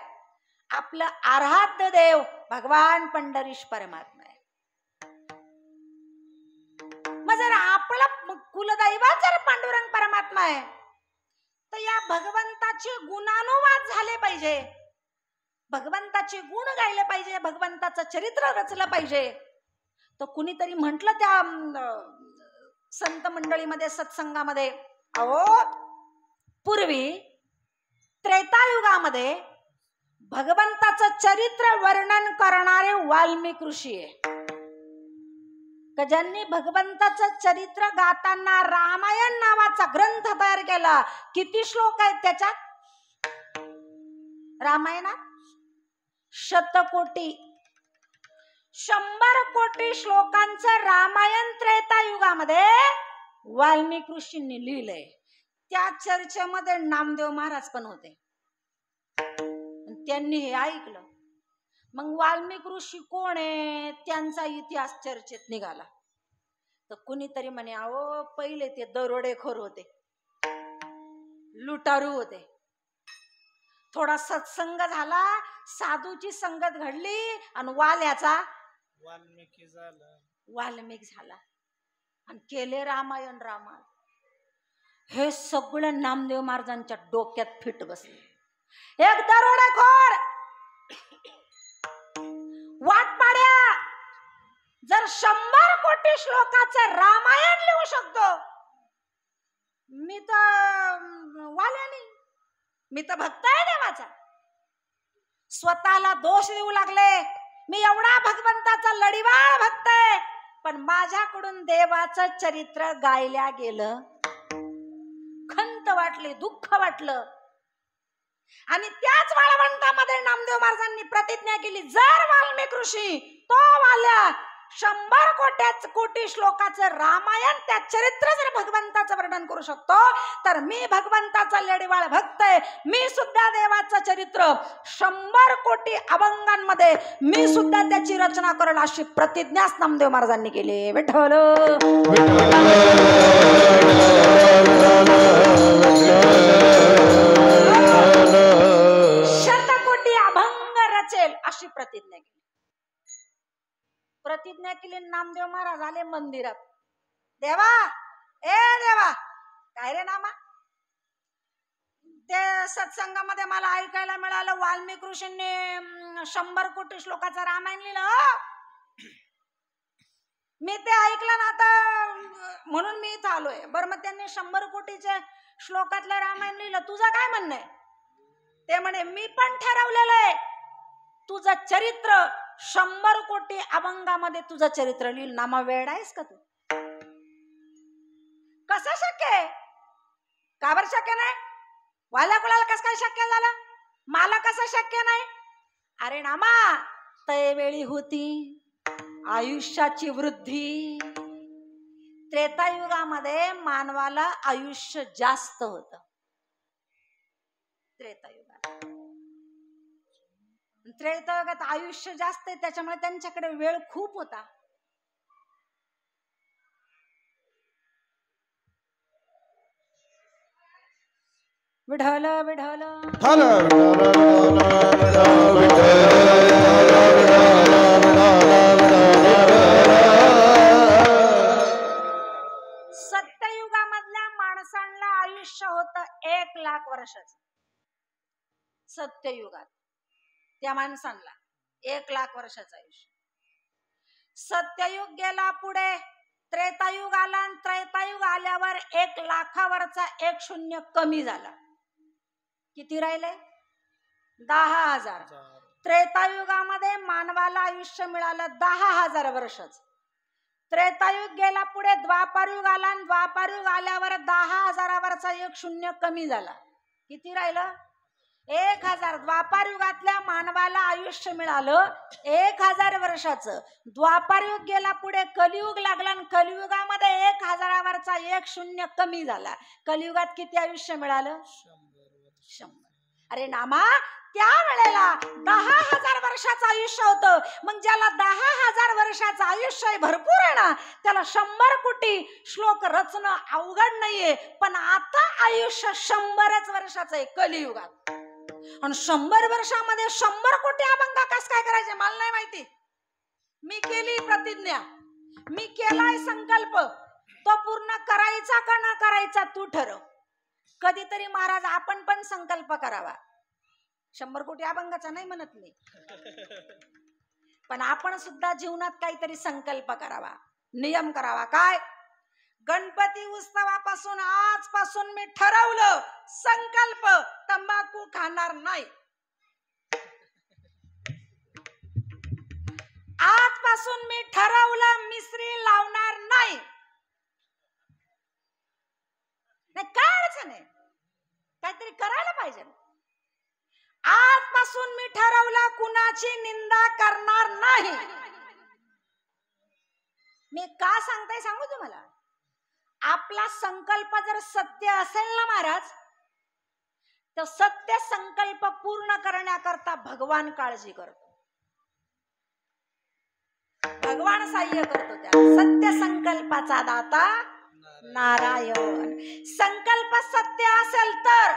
आपलं आराध्य देव भगवान पंढरीश परमात्मा आहे. मग जर आपलं कुलदैवत जर पांडुरंग परमात्मा आहे तर या भगवंताचे गुणानुवाद झाले पाहिजे, भगवंताचे गुण गायले पाहिजे, भगवंताचं चरित्र रचलं पाहिजे. तर कुणीतरी म्हटलं त्या संत मंडळीमध्ये सत्संगामध्ये, अहो पूर्वी त्रेतायुगामध्ये भगवंताचं चरित्र वर्णन करणारे वाल्मिक ऋषी आहे, ज्यांनी भगवंताचं चरित्र गाताना रामायण नावाचा ग्रंथ तयार केला. किती श्लोक आहेत त्याच्यात रामायणात? शतकोटी, 100 कोटी श्लोकांचं रामायण त्रेतायुगामध्ये वाल्मिक ऋषींनी लिहिलंय. त्या चर्चेमध्ये नामदेव महाराज पण होते. त्यांनी हे ऐकलं. मग वाल्मिक ऋषी कोण आहे त्यांचा इतिहास चर्चेत निघाला. तर कुणीतरी म्हणे अहो पहिले ते दरोडेखोर होते, लुटारू होते. थोडा सत्संग झाला, साधूची संगत घडली आणि वाल्याचा वाल्मिक झाला आणि केले रामायण. हे सगळं नामदेव महाराजांच्या डोक्यात फिट बसले. एक दरोडेखोर वाटपाड्या जर 100 कोटी श्लोकाचं रामायण लिहू शकतो, मी तर वाल्यानी, मी तर भक्त आहे देवाचा. स्वतःला दोष देऊ लागले, मी एवढा भगवंताचा लढीवाळ भक्त आहे, पण माझ्याकडून देवाचं चरित्र गायल्या गेलं. खंत वाटली, दुःख वाटलं. आणि त्याच वाळवंटामध्ये नामदेव महाराजांनी प्रतिज्ञा केली, जर वाल्मिक ऋषी तो वाल्या 100 कोटी श्लोकाचं रामायण त्या चरित्र जर भगवंताचं वर्णन करू शकतो तर मी भगवंताचा लेडीवाळ भक्त आहे. मी सुद्धा देवाचं चरित्र 100 कोटी अभंगांमध्ये मी सुद्धा त्याची रचना करेल अशी प्रतिज्ञा नामदेव महाराजांनी केली. विठ्ठल शतकोटी अभंग रचेल अशी प्रतिज्ञा केली. प्रतिज्ञा केली. नामदेव महाराज आले मंदिरात. देवा ए देवा काय रे नामा, ते सत्संगामध्ये मला ऐकायला मिळालं वाल्मिकी ऋषींनी 100 कोटी श्लोकाचं रामायण लिहिलं. मी ते ऐकलं ना आता म्हणून मी इथं आलोय. बरं मग त्यांनी 100 कोटीचे श्लोकातलं रामायण लिहिलं, तुझं काय म्हणणं आहे? ते म्हणे मी पण ठरवलेलं आहे तुझं चरित्र 100 कोटी अभंगामध्ये तुझं चरित्र लिहिल. नामा वेड आहेस का तू? कसं शक्य आहे? का बरं शक्य नाही? वाल्या कुणाला कसं काय शक्य झालं? मला कसं शक्य नाही? अरे नामा तैवेळी होती आयुष्याची वृद्धी. त्रेतायुगामध्ये मानवाला आयुष्य जास्त होतं. त्रेतायुगात आयुष्य जास्त आहे त्याच्यामुळे त्यांच्याकडे वेळ खूप होता. विढल विढल सत्ययुगामधल्या माणसांना आयुष्य होतं 1,00,000 वर्षाचं. सत्ययुगात त्या माणसांना 1,00,000 वर्षाचं आयुष्य. सत्ययुग गेला पुढे त्रेतायुग आला आणि त्रेतायुग आल्यावर 1,00,000वरचा 1 शून्य कमी झाला. किती राहिले? 10,000. त्रेतायुगामध्ये मानवाला आयुष्य मिळालं 10,000 वर्षाचं. त्रेतायुग गेला पुढे द्वापारयुग आला आणि द्वापारयुग आल्यावर 10,000वरचा 1 शून्य कमी झाला. किती राहिलं? 1,000. द्वापारयुगातल्या मानवाला आयुष्य मिळालं 1,000 वर्षाचं. द्वापारयुग गेला पुढे कलियुग लागला आणि कलियुगामध्ये 1,000वरचा 1 शून्य कमी झाला. कलियुगात किती आयुष्य मिळालं? 100. अरे नामा त्या वेळेला 10,000 वर्षाचं आयुष्य होतं. मग ज्याला 10,000 वर्षाचं आयुष्य भरपूर आहे ना त्याला 100 कोटी श्लोक रचणं अवघड नाहीये. पण आता आयुष्य 100च वर्षाचं आहे कलियुगात. आणि 100 वर्षामध्ये 100 कोटी अभंग कस काय करायचे मला नाही माहिती. मी केली प्रतिज्ञा, मी केलाय संकल्प, तो पूर्ण करायचा का ना करायचा तू ठरव. कधीतरी महाराज आपण पण संकल्प करावा. 100 कोटी अभंगाचा नाही म्हणत मी, पण आपण सुद्धा जीवनात काहीतरी संकल्प करावा, नियम करावा. काय? गणपती उत्सवापासून आजपासून मी ठरवलं संकल्प तंबाखू खाणार नाही. आजपासून मी ठरवलं मिसरी लावणार नाही. काय अडचण आहे? काहीतरी करायला पाहिजे. आजपासून मी ठरवलं कुणाची निंदा करणार नाही. मी का सांगताय सांगू तुम्हाला. आपला संकल्प जर सत्य असेल ना महाराज तर सत्य संकल्प पूर्ण करण्याकरता भगवान काळजी करतो, भगवान सहाय्य करतो. त्या सत्य संकल्पाचा दाता नारायण. संकल्प सत्य असेल तर,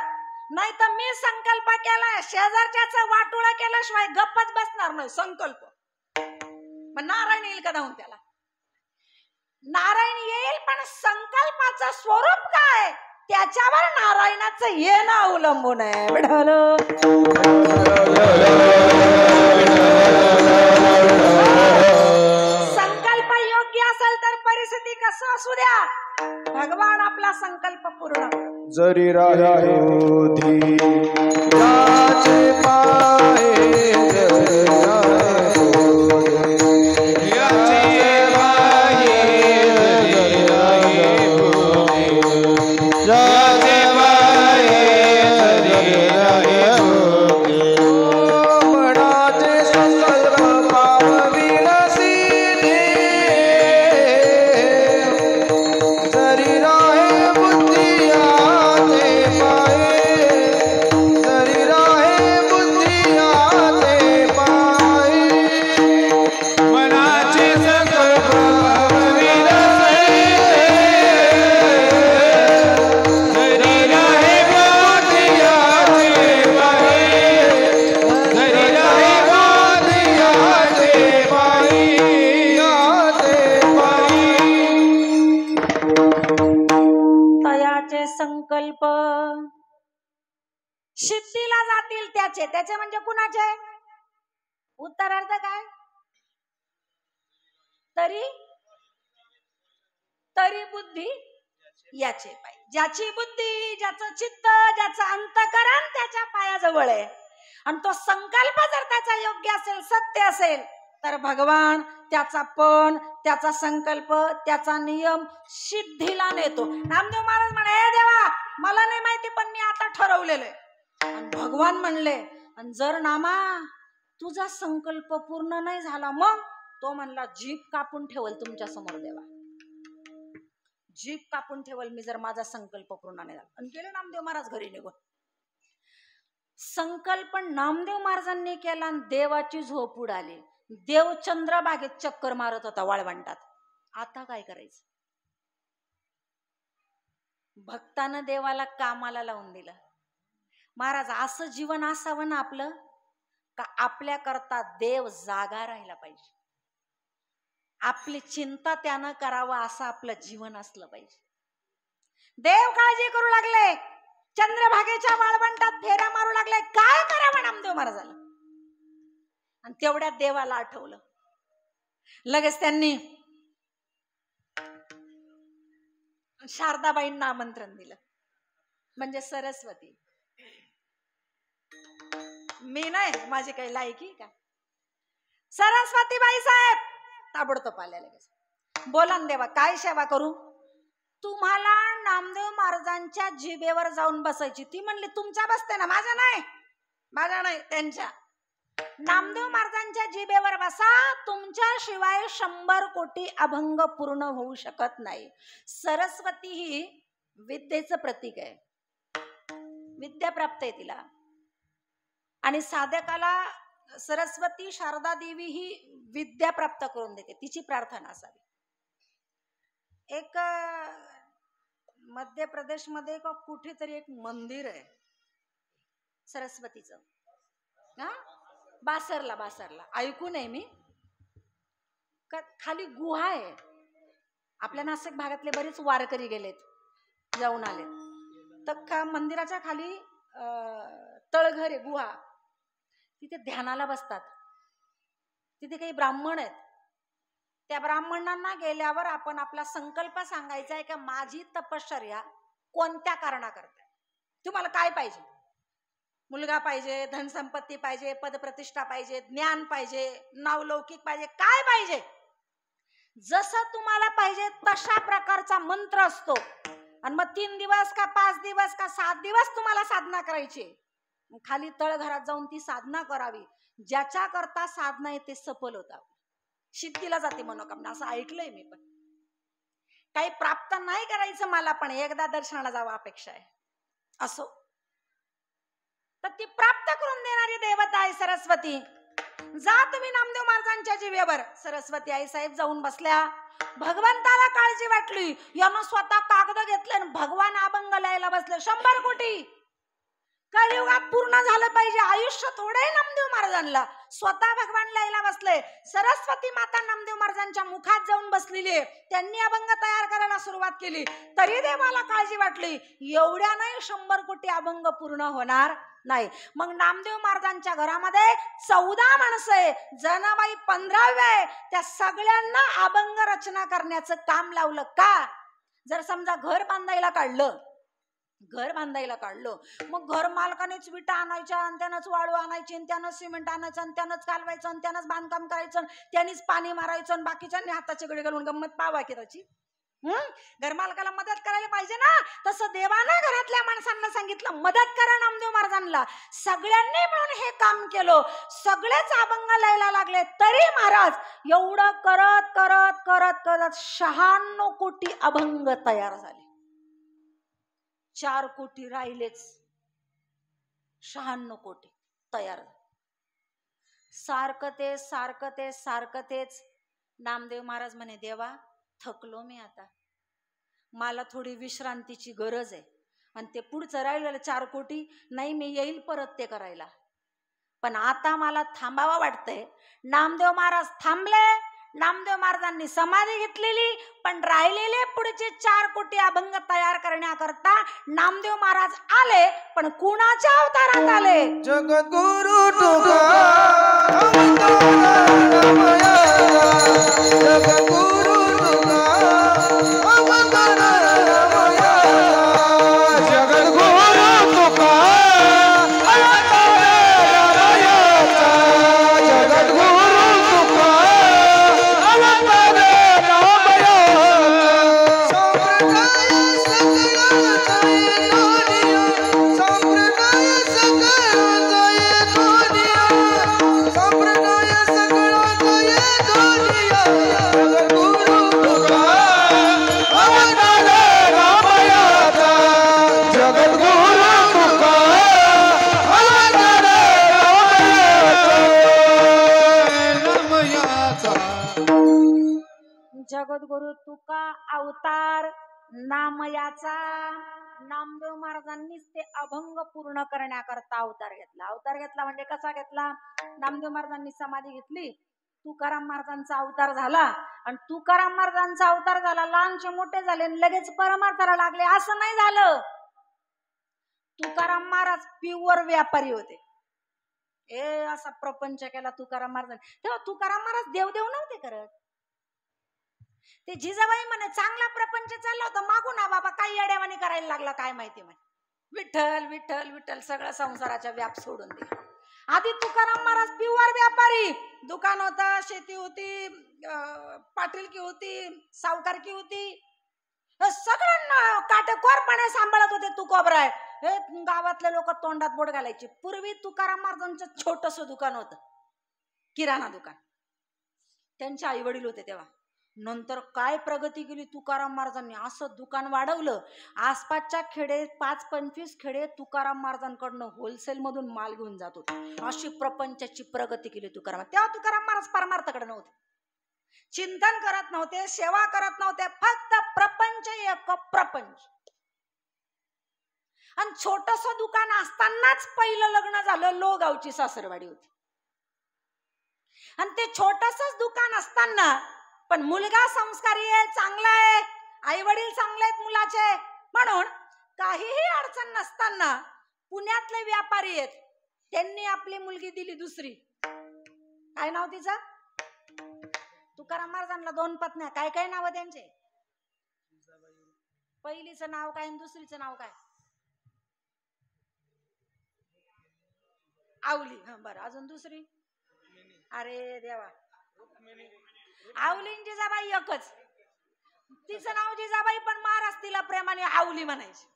नाही तर मी संकल्प केलाय शेजारच्याचं वाटोळं केल्याशिवाय गप्पच बसणार नाही. संकल्प मग नारायण येईल का धावून त्याला? नारायण येईल पण संकल्पाचं स्वरूप काय त्याच्यावर नारायणाचं येणं अवलंबून आहे. संकल्प योग्य असेल तर परिस्थिती कसं असू द्या भगवान आपला संकल्प पूर्ण करतो. जरी राहोधी राजे पाहे जरी संकल्प सिद्धीला जातील त्याचे. त्याचे म्हणजे कुणाचे? उत्तरार्थ काय? तरी बुद्धी याचे पाय. ज्याची बुद्धी, ज्याचं चित्त, ज्याचं अंतःकरण त्याच्या पायाजवळ आहे आणि तो संकल्प जर त्याचा योग्य असेल, सत्य असेल, तर भगवान त्याचा पण, त्याचा संकल्प, त्याचा नियम सिद्धीला नेतो. नामदेव महाराज म्हणे, हे देवा मला नाही माहिती पण मी आता ठरवलेलं आहे. आणि भगवान म्हणले, आणि जर नामा तुझा संकल्प पूर्ण नाही झाला मग? तो म्हणला, जीभ कापून ठेवल तुमच्या समोर देवा, जीभ कापून ठेवल मी जर माझा संकल्प पूर्ण नाही झाला. आणि गेले नामदेव महाराज घरी निघून. संकल्प नामदेव महाराजांनी केला आणि देवाची झोप उडाली. देव चंद्रभागेत चक्कर मारत होता वाळवंटात. आता काय करायचं? भक्तानं देवाला कामाला लावून दिलं. महाराज असं जीवन असावं ना आपलं, का आपल्या करता देव जागा राहिला पाहिजे, आपली चिंता त्यानं करावं असं आपलं जीवन असलं पाहिजे. देव काळजी करू लागले, चंद्रभागेच्या वाळवंटात फेऱ्या मारू लागले. काय करावं नामदेव महाराजाला? आणि तेवढ्यात देवाला आठवलं. लगेच त्यांनी शारदाबाईंना आमंत्रण दिलं, म्हणजे सरस्वती. मी नाही, माझी काही लायकी का? सरस्वती बाई साहेब ताबडतोब आल्या. लगेच बोला ना देवा, काय सेवा करू? तुम्हाला नामदेव महाराजांच्या जिभेवर जाऊन बसायची. ती म्हणली, तुमच्या बसते ना, माझ्या नाही, माझ्या नाही, त्यांच्या. नामदेव महाराजांच्या जिभेवर बसा, तुमच्या शिवाय 100 कोटी अभंग पूर्ण होऊ शकत नाही. सरस्वती ही विद्येचं प्रतीक आहे, विद्या प्राप्त आहे तिला. आणि साधकाला सरस्वती शारदा देवी ही विद्या प्राप्त करून देते, तिची प्रार्थना असावी. एक मध्य प्रदेश मध्ये कुठेतरी एक मंदिर आहे सरस्वतीचं, हा, बासरला. ऐकून आहे मी. खाली गुहा आहे. आपल्या नाशिक भागातले बरेच वारकरी गेलेत, जाऊन आलेत. तर मंदिराच्या खाली तळघर आहे, गुहा. तिथे ध्यानाला बसतात. तिथे काही ब्राह्मण आहेत. त्या ब्राह्मणांना गेल्यावर आपण आपला संकल्प सांगायचा आहे, की माझी तपश्चर्या कोणत्या कारणाकरता, तुम्हाला काय पाहिजे? मुलगा पाहिजे, धनसंपत्ती पाहिजे, पदप्रतिष्ठा पाहिजे, ज्ञान पाहिजे, नावलौकिक पाहिजे, काय पाहिजे? जसं तुम्हाला पाहिजे तशा प्रकारचा मंत्र असतो. आणि मग 3 दिवस का 5 दिवस का 7 दिवस तुम्हाला साधना करायची. खाली तळघरात जाऊन ती साधना करावी. ज्याच्या करता साधना आहे ते सफल होतात, सिद्धीला जाते मनोकामना, असं ऐकलंय मी. पण काही प्राप्त नाही करायचं मला, पण एकदा दर्शनाला जावं अपेक्षा आहे. असो, तर ती प्राप्त करून देणारी देवता आहे सरस्वती. जा तुम्ही नामदेव महाराजांच्या जिभेवर. सरस्वती आई साहेब जाऊन बसल्या. भगवंताला काळजी वाटली. यानं स्वतः कागद घेतले आणि भगवान अभंग लिहायला बसले. 100 कोटी कलियुगात पूर्ण झालं पाहिजे. आयुष्य थोडे नामदेव महाराजांना. स्वतः भगवान लिहायला बसले. सरस्वती माता नामदेव महाराजांच्या मुखात जाऊन बसलेली आहे. त्यांनी अभंग तयार करायला सुरुवात केली. तरी देवाला काळजी वाटली, एवढ्या नाही 100 कोटी अभंग पूर्ण होणार नाही. मग नामदेव महाराजांच्या घरामध्ये 14 माणसं आहे, जनाबाई 15व्या आहे. त्या सगळ्यांना अभंग रचना करण्याचं काम लावलं. का? जर समजा घर बांधायला काढलं, मग घर मालकानेच विटा आणायच्या आणि त्यानंच वाळू आणायची आणि त्यानं सिमेंट आणायचं आणि त्यानंच कालवायचं आणि त्यानंच बांधकाम करायचं, त्यानेच पाणी मारायचं आणि बाकीच्यांनी हाताचे गडे घालून गंमत पावा की त्याची. घरमालकाला मदत करायला पाहिजे ना. तसं देवानं घरातल्या माणसांना सांगितलं, मदत करा नामदेव महाराजांना. सगळ्यांनी मिळून हे काम केलं. सगळेच अभंग लिहायला लागले. तरी महाराज एवढं करत करत करत करत 96 कोटी अभंग तयार झाले. 4 कोटी राहिलेच. 96 कोटी तयार. सारखं तेच. नामदेव महाराज म्हणे, देवा थकलो मी आता, मला थोडी विश्रांतीची गरज आहे. आणि ते पुढचं राहिलेलं 4 कोटी नाही, मी येईल परत ते करायला, पण आता मला थांबावं वाटतंय. नामदेव महाराज थांबले. नामदेव महाराजांनी समाधी घेतलेली, पण राहिलेले पुढचे 4 कोटी अभंग तयार करण्याकरता नामदेव महाराज आले, पण कुणाच्या अवतारात आले? जगद्गुरु तुकारामया, जगद्गुरु तुकारामया, जगद्गुरु तुकारामया, जगद्गुरु तुकारामया, संप्रदाय सकळाचा दुनिया, संप्रदाय सकळाचा दुनिया, संप्रदाय सकळाचा दुनिया, जगद्गुरु तुकारामया, जगद्गुरु तुकारामया. जगद्गुरु तुका अवतार नामयाचा. नामदेव महाराजांनीच ते अभंग पूर्ण करण्याकरता अवतार घेतला. अवतार घेतला म्हणजे कसा घेतला? नामदेव महाराजांनी समाधी घेतली, तुकाराम महाराजांचा अवतार झाला, आणि तुकाराम महाराजांचा अवतार झाला, लहानचे मोठे झाले आणि लगेच परमार्थाला लागले, असं नाही झालं. तुकाराम महाराज प्युअर व्यापारी होते. असा प्रपंच केला तुकाराम महाराजांनी. तेव्हा तुकाराम महाराज देवदेव नव्हते करत. ते जिजाबाई म्हणे चांगला प्रपंच चालला होता, मागून ना बाबा काही येड्यावानी करायला लागला काय माहिती म्हणे. विठ्ठल विठ्ठल विठ्ठल सगळं संसाराच्या व्याप सोडून दे. आधी तुकाराम महाराज प्युअर व्यापारी. दुकान होतं, शेती होती, पाटीलकी होती, सावकारकी होती, सगळ्यांना काटेकोरपणे सांभाळत होते तुकोबराय. हे गावातले लोक तोंडात बोट घालायचे. पूर्वी तुकाराम महाराजांचं छोटस दुकान होतं, किराणा दुकान. त्यांचे आई वडील होते तेव्हा. नंतर काय प्रगती केली तुकाराम महाराजांनी, असं दुकान वाढवलं. आसपासच्या खेडे 5-25 खेडे तुकाराम महाराजांकडनं होलसेल मधून माल घेऊन जात होते. अशी प्रपंचाची प्रगती केली तुकाराम. तेव्हा तुकाराम महाराज परमार्थाकडे नव्हते, चिंतन करत नव्हते, सेवा करत नव्हते, फक्त प्रपंच, एक प्रपंच. आणि छोटस दुकान असतानाच पहिलं लग्न झालं. लोगावची सासरवाडी होती, आणि ते छोटसच दुकान असताना पण मुलगा संस्कारी आहे, चांगला आहे, आई वडील चांगले आहेत मुलाचे, म्हणून काहीही अडचण नसताना पुण्यातले व्यापारी आहेत, त्यांनी आपली मुलगी दिली दुसरी. काय नाव तिचं? तुकाराम महाराजांना 2 पत्न्या. काय काय नाव त्यांचे? पहिलीचं नाव काय आणि दुसरीचं नाव काय? आवली. हा बरं, अजून दुसरी? अरे देवा, आवली जिजाबाई एकच. तिचं नाव जिजाबाई, पण महाराज तिला प्रेमाने आवली म्हणायची.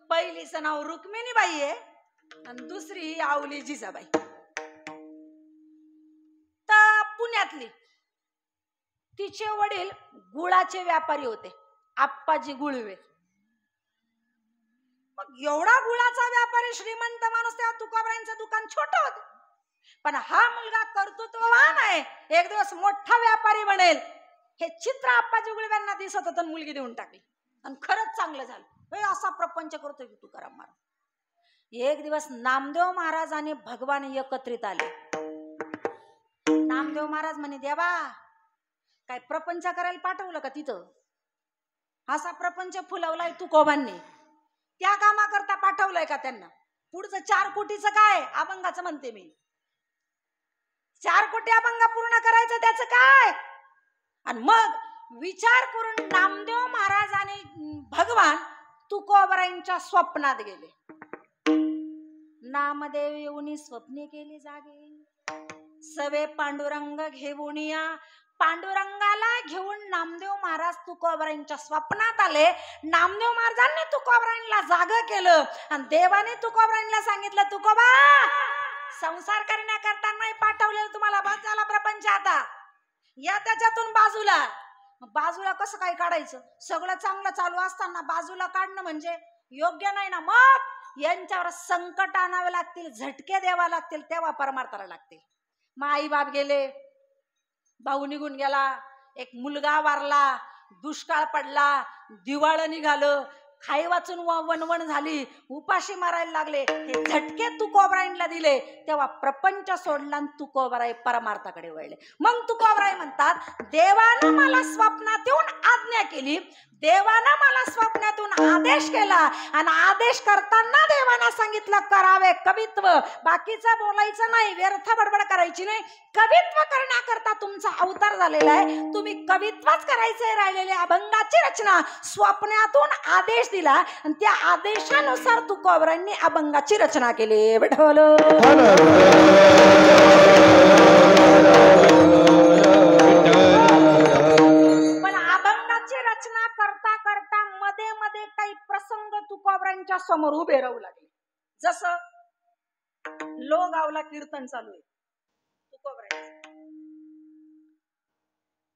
पहिलीचं नाव रुक्मिणीबाई आहे आणि दुसरी ही आवली जिजाबाई. तर पुण्यातली. तिचे वडील गुळाचे व्यापारी होते, आप्पाजी गुळवे. मग एवढा गुळाचा व्यापारी श्रीमंत माणूस, तेव्हा तुकोबरायांचं दुकान छोटं होतं, पण हा मुलगा कर्तृत्ववान आहे, एक दिवस मोठा व्यापारी बनेल हे चित्र आप्पाजी गुळव्यांना दिसत होतं. मुलगी देऊन टाकली आणि खरंच चांगलं झालं. असा प्रपंच करतोय तुकाराम महाराज. एक दिवस नामदेव महाराज आणि भगवान एकत्रित आले. नामदेव महाराज म्हणे, देवा काय प्रपंच करायला पाठवलं का तिथं? असा प्रपंच फुलवलाय तुकोबांनी, त्या कामाकरता पाठवलंय का त्यांना? पुढचं 4 कोटीचं काय अभंगाचं म्हणते मी. 4 कोटी अभंग पूर्ण करायचं, त्याचं काय? आणि मग विचार करून नामदेव महाराज आणि भगवान तुकोबरायांच्या स्वप्नात गेले. नामदेव येऊनी स्वप्ने केली जागे, सवे पांडुरंग घेऊन या. पांडुरंगाला घेऊन नामदेव महाराज तुकोबरायांच्या स्वप्नात आले. नामदेव महाराजांनी तुकोबरायांना जागं केलं आणि देवाने तुकोबरायांना सांगितलं, तुकोबा संसार करण्याकरता नाही पाठवलेलं तुम्हाला, बस झाला प्रपंच, आता या त्याच्यातून बाजूला. बाजूला कसं काय काढायचं? सगळं चांगलं चालू असताना बाजूला काढणं म्हणजे योग्य नाही ना. मग यांच्यावर संकट आणावे लागतील, झटके द्यावा लागतील, तेव्हा परमार्थाला लागतील. मग आई बाप गेले, भाऊ निघून गेला, एक मुलगा वारला, दुष्काळ पडला, दिवाळं निघालं, खाई वाचून वणवण झाली, उपाशी मारायला लागले, हे झटके तुकोबरायला दिले, तेव्हा प्रपंच सोडला आणि तुकोबराय परमार्थाकडे वळले. मग तुकोबराय म्हणतात, देवानं मला स्वप्नात येऊन आज्ञा केली, देवानं मला स्वप्नातून आदेश केला, आणि आदेश करताना देवानं सांगितलं करावे कवित्व, बाकीचं बोलायचं नाही, व्यर्थ बडबड करायची नाही, कवित्व करण्याकरता तुमचा अवतार झालेला आहे, तुम्ही कवित्वच करायचे राहिलेले. अभंगाची रचना स्वप्नातून आदेश दिला आणि त्या आदेशानुसार तुकोबरायांनी अभंगाची रचना केली. विठ्ठल पण अभंगाची रचना करता करता मध्ये मध्ये काही प्रसंग तुकोबरायांच्या समोर उभे राहू लागले. जसं लोगावला कीर्तन चालू आहे तुकोबरायांचं,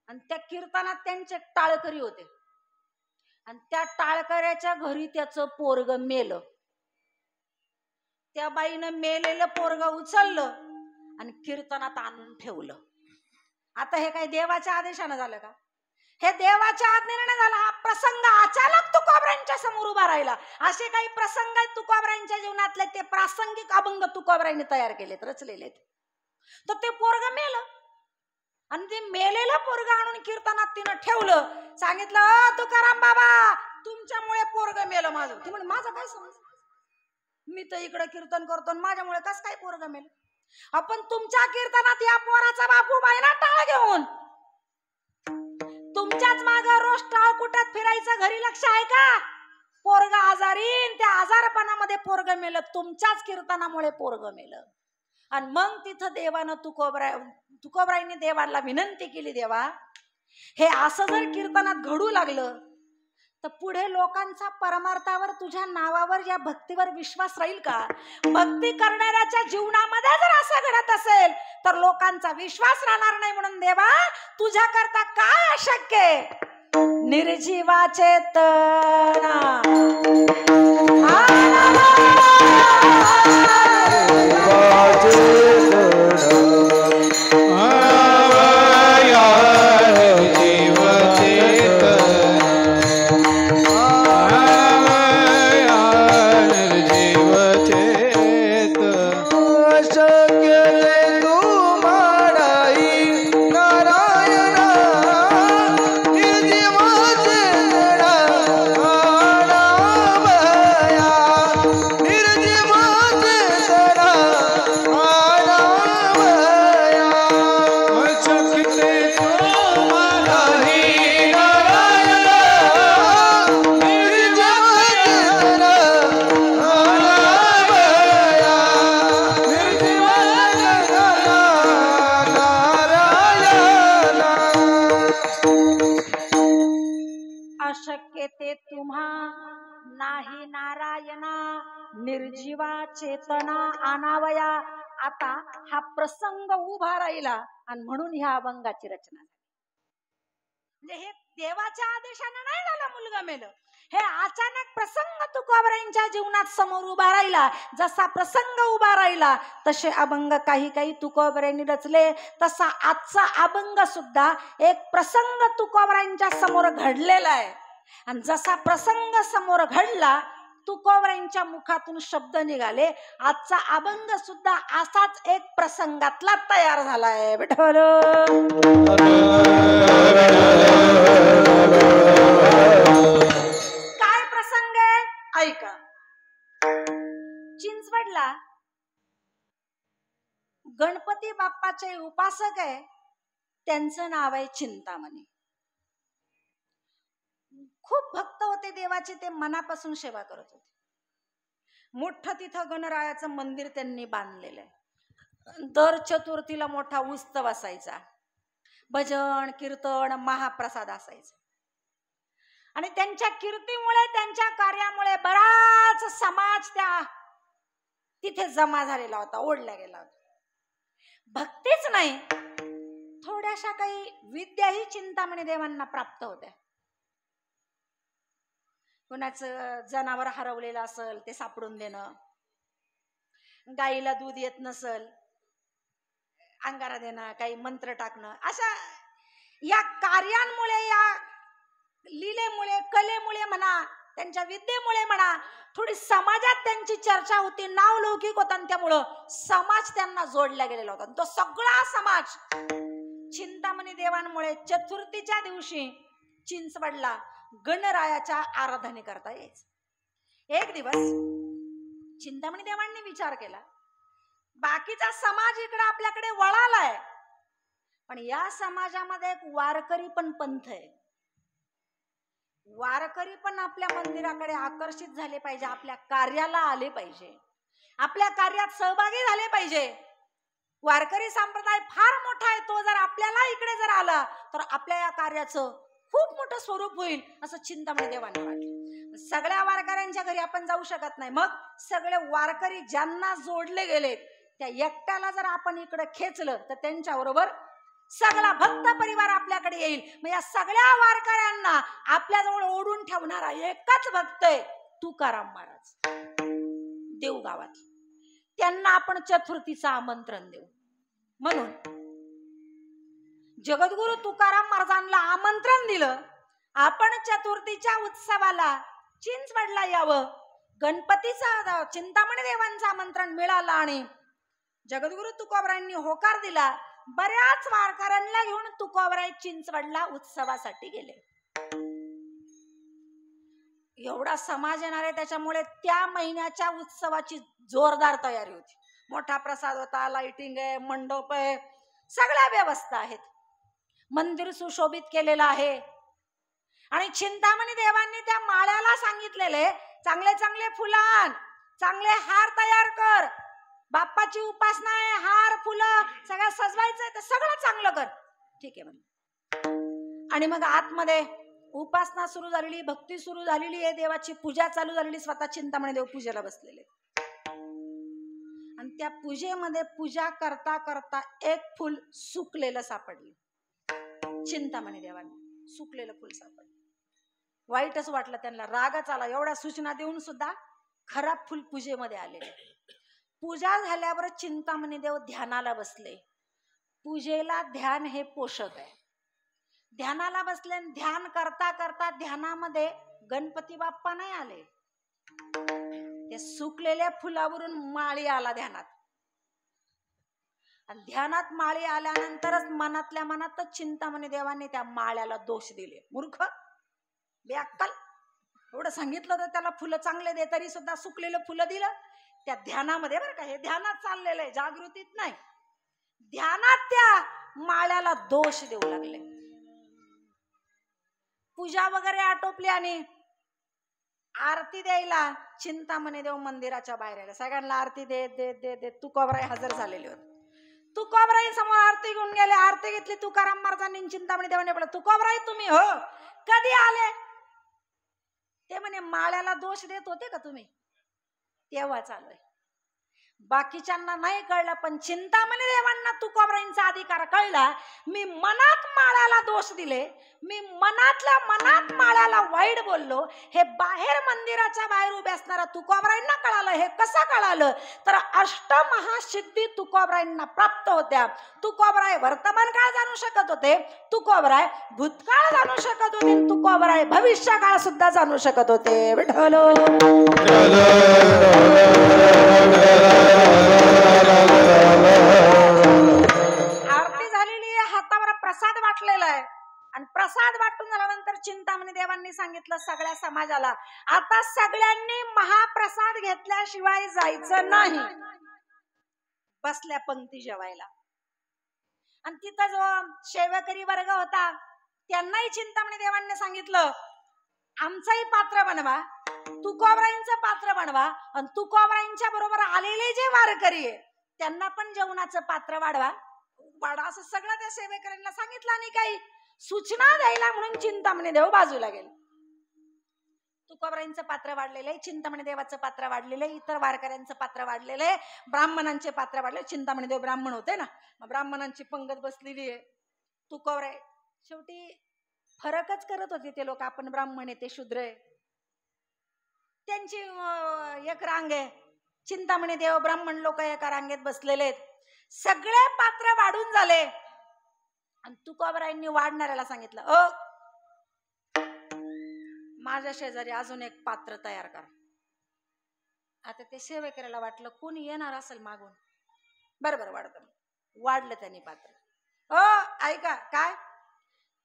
आणि त्या कीर्तनात त्यांचे टाळकरी होते, आणि त्या टाळकऱ्याच्या घरी त्याचं पोरग मेलं. त्या बाईनं मेलेलं पोरग उचललं आणि कीर्तनात आणून ठेवलं. आता हे काही देवाच्या आदेशानं झालं का? हे देवाच्या आज्ञेने झाला. हा प्रसंग अचानक तुकोबरायांच्या समोर उभा राहिला. असे काही प्रसंग आहेत तुकोबरायांच्या जीवनातले, ते प्रासंगिक अभंग तुकोबरायांनी तयार केलेत, रचलेले. तर ते पोरग मेलं आणि ते मेलेलं पोरग आणून कीर्तनात तिनं ठेवलं. सांगितलं, तुकाराम बाबा, तुमच्यामुळे पोरग मेलं माझं. ती म्हणे, माझं काय समज, मी तर इकडे कीर्तन करतो, माझ्यामुळे कस काय पोरग मेलं? आपण तुमच्या कीर्तनात या पोराचा बापू बायना टाळ घेऊन तुमच्याच माग रोज टाळ कुठत फिरायचं, घरी लक्ष आहे का? पोरग आजारी, त्या आजारपणामध्ये पोरग मेलं, तुमच्याच कीर्तनामुळे पोरग मेलं. आणि मग तिथं देवानं तुकोबरायांनी देवाला विनंती केली, देवा, हे असं जर कीर्तनात घडू लागलं तर पुढे लोकांचा परमार्थावर, तुझ्या नावावर, या भक्तीवर विश्वास राहील का? भक्ती करणाऱ्याच्या जीवनामध्ये जर असं घडत असेल तर लोकांचा विश्वास राहणार नाही. म्हणून देवा, तुझ्या करता काय अशक्य? निर्जीवाचे तना निर्जीवा चेतना आणावया. आता हा प्रसंग उभा राहिला आणि म्हणून ह्या अभंगाची रचना झाली. म्हणजे हे देवाच्या आदेशाने नाही झालं मुलगा मेलं, हे अचानक प्रसंग तुकोबरायांच्या जीवनात समोर उभा राहिला. जसा प्रसंग उभा राहिला तसे अभंग काही काही तुकोबरायांनी रचले. तसा आजचा अभंग सुद्धा एक प्रसंग तुकोबरायांच्या समोर घडलेला आहे. आणि जसा प्रसंग समोर घडला, तुकोबरायांच्या मुखातून शब्द निघाले. आजचा अभंग सुद्धा असाच एक प्रसंगातला तयार झालाय. विठ्ठल काय प्रसंग आहे ऐका. चिंचवडला गणपती बाप्पाचे उपासक आहे, त्यांचं नाव आहे चिंतामणी. खूप भक्त होते देवाचे, ते मनापासून सेवा करत होते. मोठं तिथं गणरायाचं मंदिर त्यांनी बांधलेलं आहे. दर चतुर्थीला मोठा उत्सव असायचा, भजन कीर्तन महाप्रसाद असायचा. आणि त्यांच्या कीर्तीमुळे, त्यांच्या कार्यामुळे बराच समाज त्या तिथे जमा झालेला होता, ओढला गेला होता. भक्तीच नाही, थोड्याशा काही विद्याही चिंतामणी देवांना प्राप्त होत्या. कोणाचं जनावर हरवलेलं असेल ते सापडून देणं, गाईला दूध येत नसेल अंगारा देणं, काही मंत्र टाकणं, अशा या कार्यांमुळे, या लीलेमुळे, कलेमुळे म्हणा, त्यांच्या विद्येमुळे म्हणा, थोडी समाजात त्यांची चर्चा होती, नाव लौकिक होता, आणि त्यामुळं समाज त्यांना जोडला गेलेला होता. तो सगळा समाज चिंतामणी देवांमुळे चतुर्थीच्या दिवशी चिंचवडला गणरायाच्या आराधने करता यायचं. एक दिवस चिंतामणी देवांनी विचार केला, बाकीचा समाज इकडे आपल्याकडे वळालाय, पण या समाजामध्ये एक वारकरी पण पंथ आहे. वारकरी पण आपल्या मंदिराकडे आकर्षित झाले पाहिजे, आपल्या कार्याला आले पाहिजे, आपल्या कार्यात सहभागी झाले पाहिजे. वारकरी संप्रदाय फार मोठा आहे, तो जर आपल्याला इकडे जर आला तर आपल्या या कार्याचं खूप मोठं स्वरूप होईल, असं चिंतामणी देवांना वाटलं. सगळ्या वारकऱ्यांच्या घरी आपण जाऊ शकत नाही, मग सगळे वारकरी ज्यांना जोडले गेले त्या एकट्याला जर आपण इकडे खेचलं तर त्यांच्याबरोबर सगळा भक्त परिवार आपल्याकडे येईल. मग या सगळ्या वारकऱ्यांना आपल्याजवळ ओढून ठेवणारा एकच भक्त आहे, तुकाराम महाराज देवगावात. त्यांना आपण चतुर्थीचं आमंत्रण देऊ. म्हणून जगद्गुरु तुकाराम महाराजांना आमंत्रण दिलं, आपण चतुर्थीच्या उत्सवाला चिंचवडला यावं. गणपतीचा चिंतामणी देवांचं आमंत्रण मिळालं आणि जगद्गुरु तुकोबरायांनी होकार दिला. बऱ्याच वारकऱ्यांना घेऊन तुकोबराय चिंचवडला उत्सवासाठी गेले. एवढा समाज येणार आहे, त्याच्यामुळे त्या महिन्याच्या उत्सवाची जोरदार तयारी होती. मोठा प्रसाद होता, लाइटिंग आहे, मंडप आहे, सगळ्या व्यवस्था आहेत. मंदिर सुशोभित केलेलं आहे. आणि चिंतामणी देवांनी त्या माळ्याला सांगितलेले, चांगले चांगले फुलान, चांगले हार तयार कर, बाप्पाची उपासना आहे, हार फुलं सगळं सजवायचंय, तर सगळं चांगलं कर. ठीक आहे म्हणे. आणि मग आतमध्ये उपासना सुरू झालेली, भक्ती सुरू झालेली आहे, देवाची पूजा चालू झालेली. स्वतः चिंतामणी देव पूजेला बसलेले. आणि त्या पूजेमध्ये पूजा करता करता एक फुल सुकलेलं सापडलं. चिंतामणी देवांनी सुकलेलं फुल सापडलं. वाईटच वाटलं त्यांना, रागच आला. एवढ्या सूचना देऊन सुद्धा खराब फुल पूजेमध्ये आलेले. पूजा झाल्यावर चिंतामणी देव ध्यानाला बसले. पूजेला ध्यान हे पोषक आहे. ध्यानाला बसले, ध्यान करता करता ध्यानामध्ये गणपती बाप्पा नाही आले, ते सुकलेल्या फुलावरून माळी आला ध्यानात. आणि ध्यानात माळी आल्यानंतरच मनातल्या मनातच चिंतामणी देवांनी त्या माळ्याला दोष दिले. मूर्ख, बेअक्कल, एवढं सांगितलं होतं त्याला फुलं चांगले दे, तरी सुद्धा सुकलेलं फुलं दिलं. त्या ध्यानामध्ये, बरं का, हे ध्यानात चाललेलं आहे, जागृतीत नाही. ध्यानात त्या माळ्याला दोष देऊ लागले. पूजा वगैरे आटोपली आणि आरती द्यायला चिंतामणी देव मंदिराच्या बाहेर आले. सगळ्यांना आरती दे दे दे दे. तुकोबराय हजर झालेले होते. तुकोबराय समोर आरती घेऊन गेले. आरती घेतली तुकाराम महाराजांनी. चिंतामणी देवाने बोलले, तुकोबराय तुम्ही हो, कधी आले? ते म्हणे, माळ्याला दोष देत होते का तुम्ही? तेव्हा चालूय. बाकीच्यांना नाही कळलं, पण चिंतामणी देवांना तुकोबरायांचा अधिकार कळला. मी मनात माळ्याला दोष दिले, मी मनातल्या मनात माळ्याला वाईट बोललो, हे बाहेर मंदिराच्या बाहेर उभे असणारा तुकोबरायांना कळालं. हे कसं कळालं? तर अष्टमहासिद्धी तुकोबरायांना प्राप्त होत्या. तुकोबराय वर्तमान काळ जाणू शकत होते, तुकोबराय भूतकाळ जाणू शकत होते, तुकोबराय भविष्य काळ सुद्धा जाणू शकत होते. विठ्ठल आरती झालेली आहे, हातावर प्रसाद वाटलेला आहे. आणि प्रसाद वाटून झाल्यानंतर चिंतामणी देवांनी सांगितलं सगळ्या समाजाला, आता सगळ्यांनी महाप्रसाद घेतल्याशिवाय जायचं नाही. बसल्या पंक्ती जेवायला. आणि तिथं जो सेवेकरी वर्ग होता त्यांनाही चिंतामणी देवांनी सांगितलं, आमचंही पात्र बनवा, तुकोबरायांचं पात्र बनवा, आणि तुकोबरायांच्या बरोबर आलेले जे वारकरी आहे त्यांना पण जेवणाचं पात्र वाढवा. असं सगळं त्या सेवेकऱ्यांना सांगितलं. आणि काही सूचना द्यायला म्हणून चिंतामणी देव बाजूला गेले. तुकोबरायांचं पात्र वाढलेलं, चिंतामणी देवाचं पात्र वाढलेलं, इतर वारकऱ्यांचं पात्र वाढलेलं, ब्राह्मणांचे पात्र वाढले. चिंतामणी देव ब्राह्मण होते ना, ब्राह्मणांची पंगत बसलेली आहे. तुकोबराय शेवटी फरकच करत होते ते लोक, आपण ब्राह्मण आहे ते शूद्र आहे. त्यांची एक रांग आहे, चिंतामणी देव ब्राह्मण लोक एका रांगेत बसलेले आहेत. सगळे पात्र वाढून झाले. आणि तुकोबरायांनी वाढणाऱ्याला सांगितलं, माझ्या शेजारी अजून एक पात्र तयार करा. आता ते सेवेकऱ्याला वाटलं कोणी येणार असेल मागून. बरोबर वाढलं त्यांनी पात्र. ऐका काय,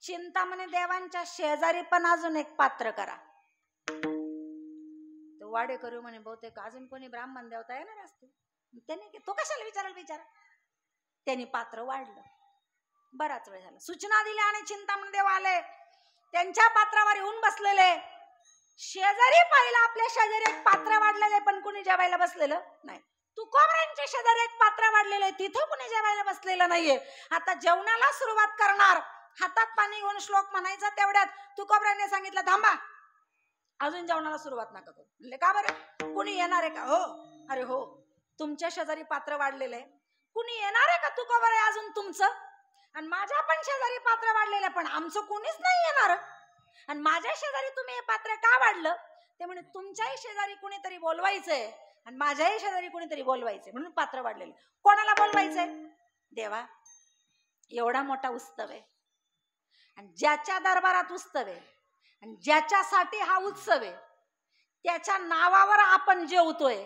चिंतामणी देवांच्या शेजारी पण अजून एक पात्र करा. तो वाडे करू म्हणे बहुतेक अजून कोणी ब्राह्मण देवता येणार असते. त्याने तो कशाला विचार त्यांनी पात्र वाढलं. बराच वेळ झाला, सूचना दिल्या आणि चिंतामणी देव आले. त्यांच्या पात्रावर येऊन बसलेले. शेजारी पाहिलं आपल्या शेजारी एक पात्र वाढलेले, पण कुणी जेवायला बसलेलं नाही. तुकोबरांच्या शेजारी एक पात्र वाढलेले, तिथं कुणी जेवायला बसलेलं नाहीये. आता जेवणाला सुरुवात करणार, हातात पाणी घेऊन श्लोक म्हणायचा. तेवढ्यात तुकोबरांनी सांगितलं थांबा, अजून जेवणाला सुरुवात नका करू. म्हणले का बरं, कुणी येणार आहे का? हो. अरे हो, तुमच्या शेजारी पात्र वाढलेलं आहे, कुणी येणार आहे का तुकोबर आहे अजून तुमचं? आणि माझ्या पण शेजारी पात्र वाढलेलं आहे, पण आमचं कोणीच नाही येणार. आणि माझ्या शेजारी तुम्ही हे पात्र का वाढलं? ते म्हणे तुमच्याही शेजारी कुणीतरी बोलवायचंय आणि माझ्याही शेजारी कुणीतरी बोलवायचंय, म्हणून पात्र वाढलेलं. कोणाला बोलवायचंय? देवा, एवढा मोठा उत्सव आहे आणि ज्याच्या दरबारात उत्सव आहे आणि ज्याच्यासाठी हा उत्सव आहे त्याच्या नावावर आपण जेवतोय,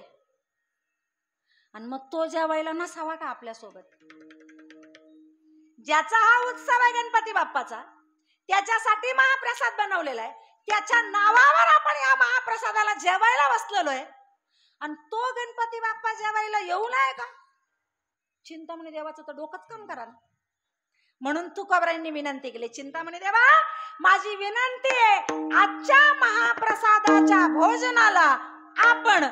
आणि मग तो जेवायला नसावा का आपल्यासोबत? ज्याचा हा उत्सव आहे गणपती बाप्पाचा, त्याच्यासाठी महाप्रसाद बनवलेला आहे, त्याच्या नावावर आपण या महाप्रसादाला जेवायला बसलेलो आहे, आणि तो गणपती बाप्पा जेवायला येऊ नये का? चिंतामणी देवाचं तर डोकंच काम करा. म्हणून तुकोबरांनी विनंती केली, चिंतामणी देवा, माझी विनंती आहे, आजच्या महाप्रसादाच्या भोजनाला आपण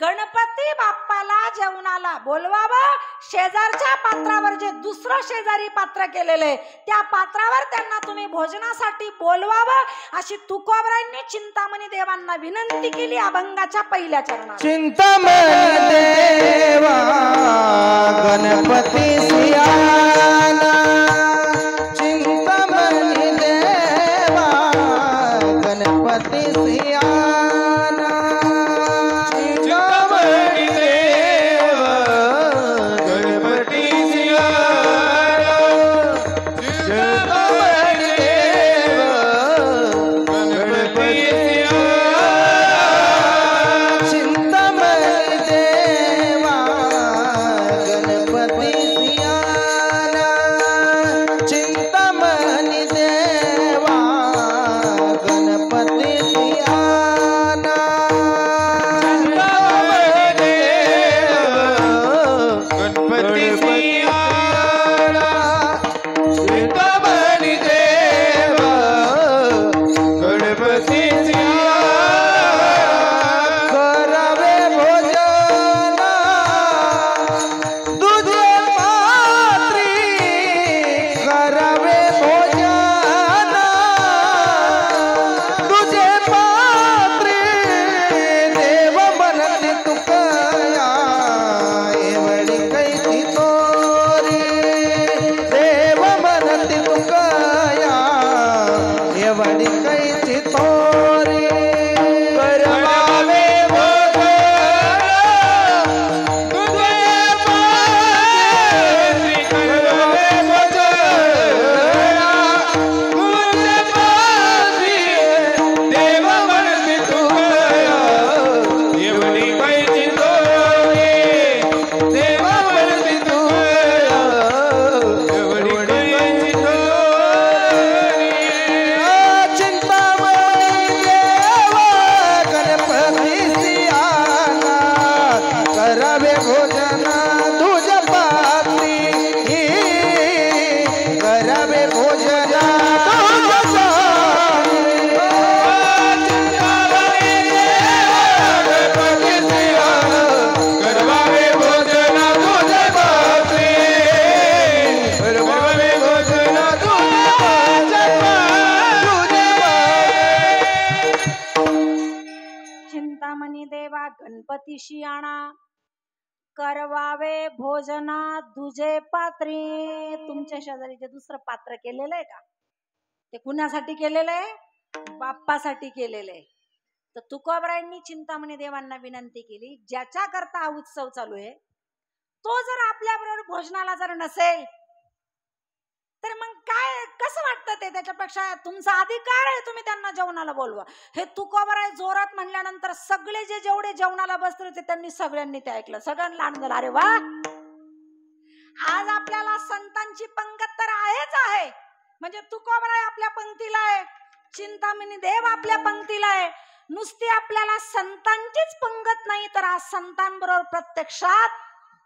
गणपती बाप्पाला जेवणाला बोलवावं. शेजारच्या पात्रावर जे दुसरं शेजारी पात्र केलेले त्या पात्रावर त्यांना तुम्ही भोजनासाठी बोलवावं, अशी तुकोबरांनी चिंतामणी देवांना विनंती केली अभंगाच्या पहिल्या चरणात. चिंतामणी देवा गणपती सियाना, चिंतामणी देवा गणपती सियाना, चिंतामणी देवा गणपती सियाना, चिंतामणी देवा गणपती सियाना, चिंतामणी देवा गणपती सियाना, चिंतामणी देवा गणपती सियाना, गणपती सियाना, चिंतामणी देवा गणपती सियाना, करावे भोजना तुझे पात्री, करावे भोजना तुझे पात्री, देव म्हणते तुकया एवढी कैची तोरी, देव म्हणते तुकया एवढी कैची तोरी, करवावे भोजना तुझे पात्री, करवावे भोजना तुझे पात्री, देव म्हणते तुकया एवढी कैची तोरी, देव म्हणते तुकया एवढी कैची तोरी, चिंतामणी देवा गणपती सियाना, करावे भोजना तुझ्या पात्री, करावे भोजना तुझ्या पात्री, चिंतामणी देवा गणपती सियाना, करावे भोजना तुझ्या पात्री, करावे भोजना तुझ्या चिंतामणी देवा गणपतीशी आणा, करवावे भोजना दुजे पात्री. तुमच्या शेजारी जे दुसरं पात्र केलेलं आहे का, ते कुणासाठी केलेलं आहे? बाप्पासाठी केलेलं आहे. तर तुकोबरायांनी चिंतामणी देवांना विनंती केली, ज्याच्या करता हा उत्सव चालू आहे तो जर आपल्या बरोबर भोजनाला जर नसेल तर मग काय कसं वाटतं ते? त्याच्यापेक्षा तुमचा अधिकार आहे, तुम्ही त्यांना जेवणाला बोलवा. हे तुकोबराय जोरात म्हणल्यानंतर सगळे जेवढे जेवणाला बसले होते त्यांनी सगळ्यांनी ते ऐकलं. सगळ्यांना आनंद झाला. अरे वा, आज आपल्याला संतांची पंगत तर आहेच आहे. म्हणजे तुकोबराय आपल्या पंक्तीला आहे, चिंतामणी देव आपल्या पंक्तीला आहे. नुसती आपल्याला संतांचीच पंगत नाही, तर आज संतांबरोबर प्रत्यक्षात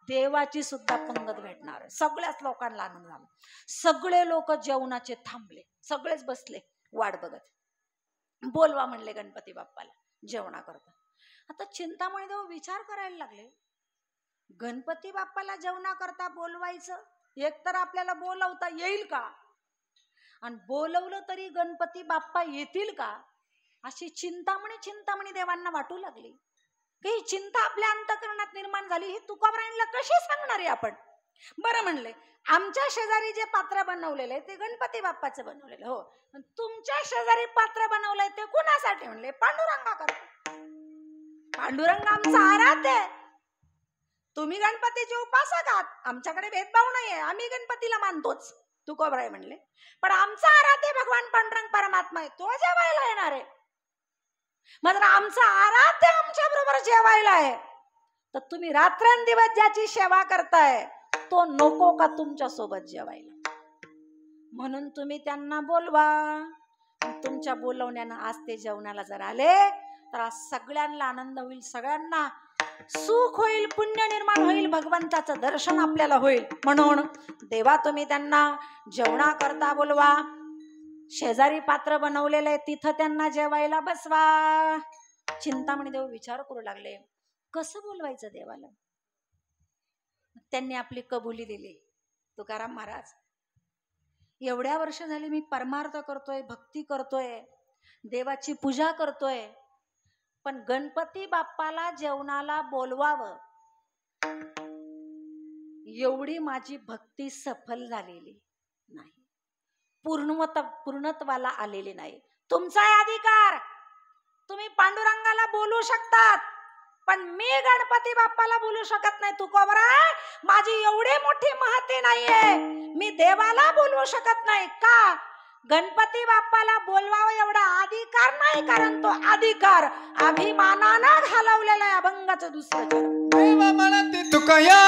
देवाची सुद्धा पंगत भेटणार आहे. सगळ्याच लोकांना आनंद झाला. सगळे लोक जेवणाचे थांबले, सगळेच बसले वाट बघत. बोलवा म्हणले गणपती बाप्पाला जेवणा करता. आता चिंतामणी देव विचार करायला लागले, गणपती बाप्पाला जेवणा करता बोलवायचं, एकतर आपल्याला बोलवता येईल का, आणि बोलवलं तरी गणपती बाप्पा येतील का, अशी चिंतामणी देवांना वाटू लागली. ही चिंता आपल्या अंतःकरणात निर्माण झाली. ही तुकोबरायांना कशी सांगणार आहे आपण? बरं म्हणले, आमच्या शेजारी जे पात्र बनवलेलं आहे ते गणपती बाप्पाचं बनवलेलं. हो, तुमच्या शेजारी पात्र बनवलंय ते कुणासाठी? म्हणले पांडुरंगा करतो. पांडुरंग आमचा आराध्य आहे. तुम्ही गणपतीचे उपासक आहात, आमच्याकडे भेदभाव नाहीये, आम्ही गणपतीला मानतोच. तुकोबराय म्हणले, पण आमचा आराध्य भगवान पांडुरंग परमात्मा आहे, तो जेवायला येणार आहे. मात्र आमचा आराध्य आमच्या बरोबर जेवायला आहे, तर तुम्ही रात्रंदिवस ज्याची सेवा करताय तो नको का तुमच्या सोबत जेवायला? म्हणून तुम्ही त्यांना बोलवा. तुमच्या बोलवण्यानं आज ते जेवणाला जर आले तर आज सगळ्यांना आनंद होईल, सगळ्यांना सुख होईल, पुण्य निर्माण होईल, भगवंताचं दर्शन आपल्याला होईल. म्हणून देवा तुम्ही त्यांना जेवणा करता बोलवा. शेजारी पात्र बनवलेलं आहे तिथं त्यांना जेवायला बसवा. चिंतामणी देव विचार करू लागले, कसं बोलवायचं देवाला? त्यांनी आपली कबुली दिली. तुकाराम महाराज, एवढ्या वर्ष झाली मी परमार्थ करतोय, भक्ती करतोय, देवाची पूजा करतोय, पण गणपती बाप्पाला जेवणाला बोलवावं एवढी माझी भक्ती सफल झालेली नाही, पूर्णत्वाला आलेली नाही. तुमचा अधिकार, तुम्ही पांडुरंगाला बोलू शकतात, पण मी गणपती बाप्पाला बोलू शकत नाही. तुकोबराय, माझी एवढी मोठी महती नाहीये, मी देवाला बोलवू शकत नाही. का? गणपती बाप्पाला बोलवावं एवढा अधिकार नाही, कारण तो अधिकार अभिमानानं घालवलेला आहे. अभंगाचं दुसरं चरण. देवा म्हणते तुकया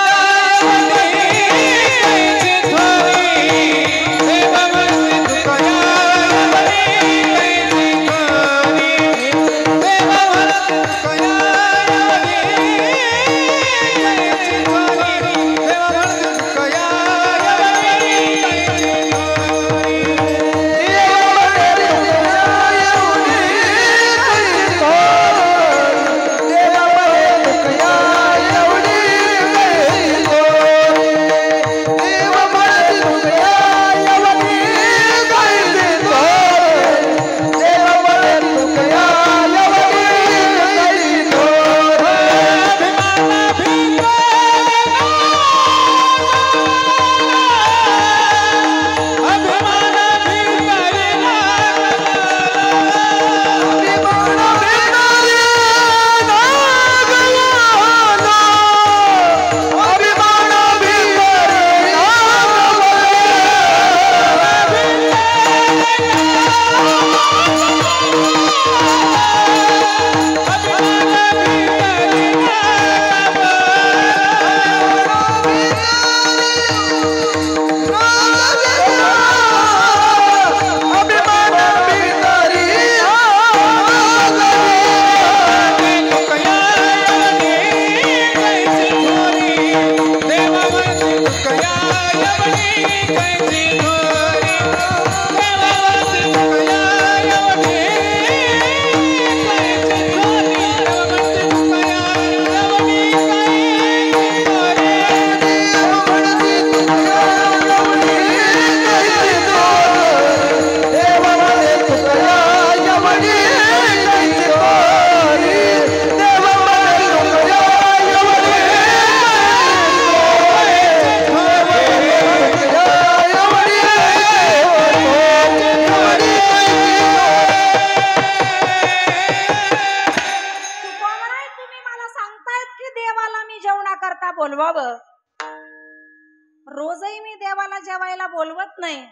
रोजही मी देवाला जेवायला बोलवत नाही,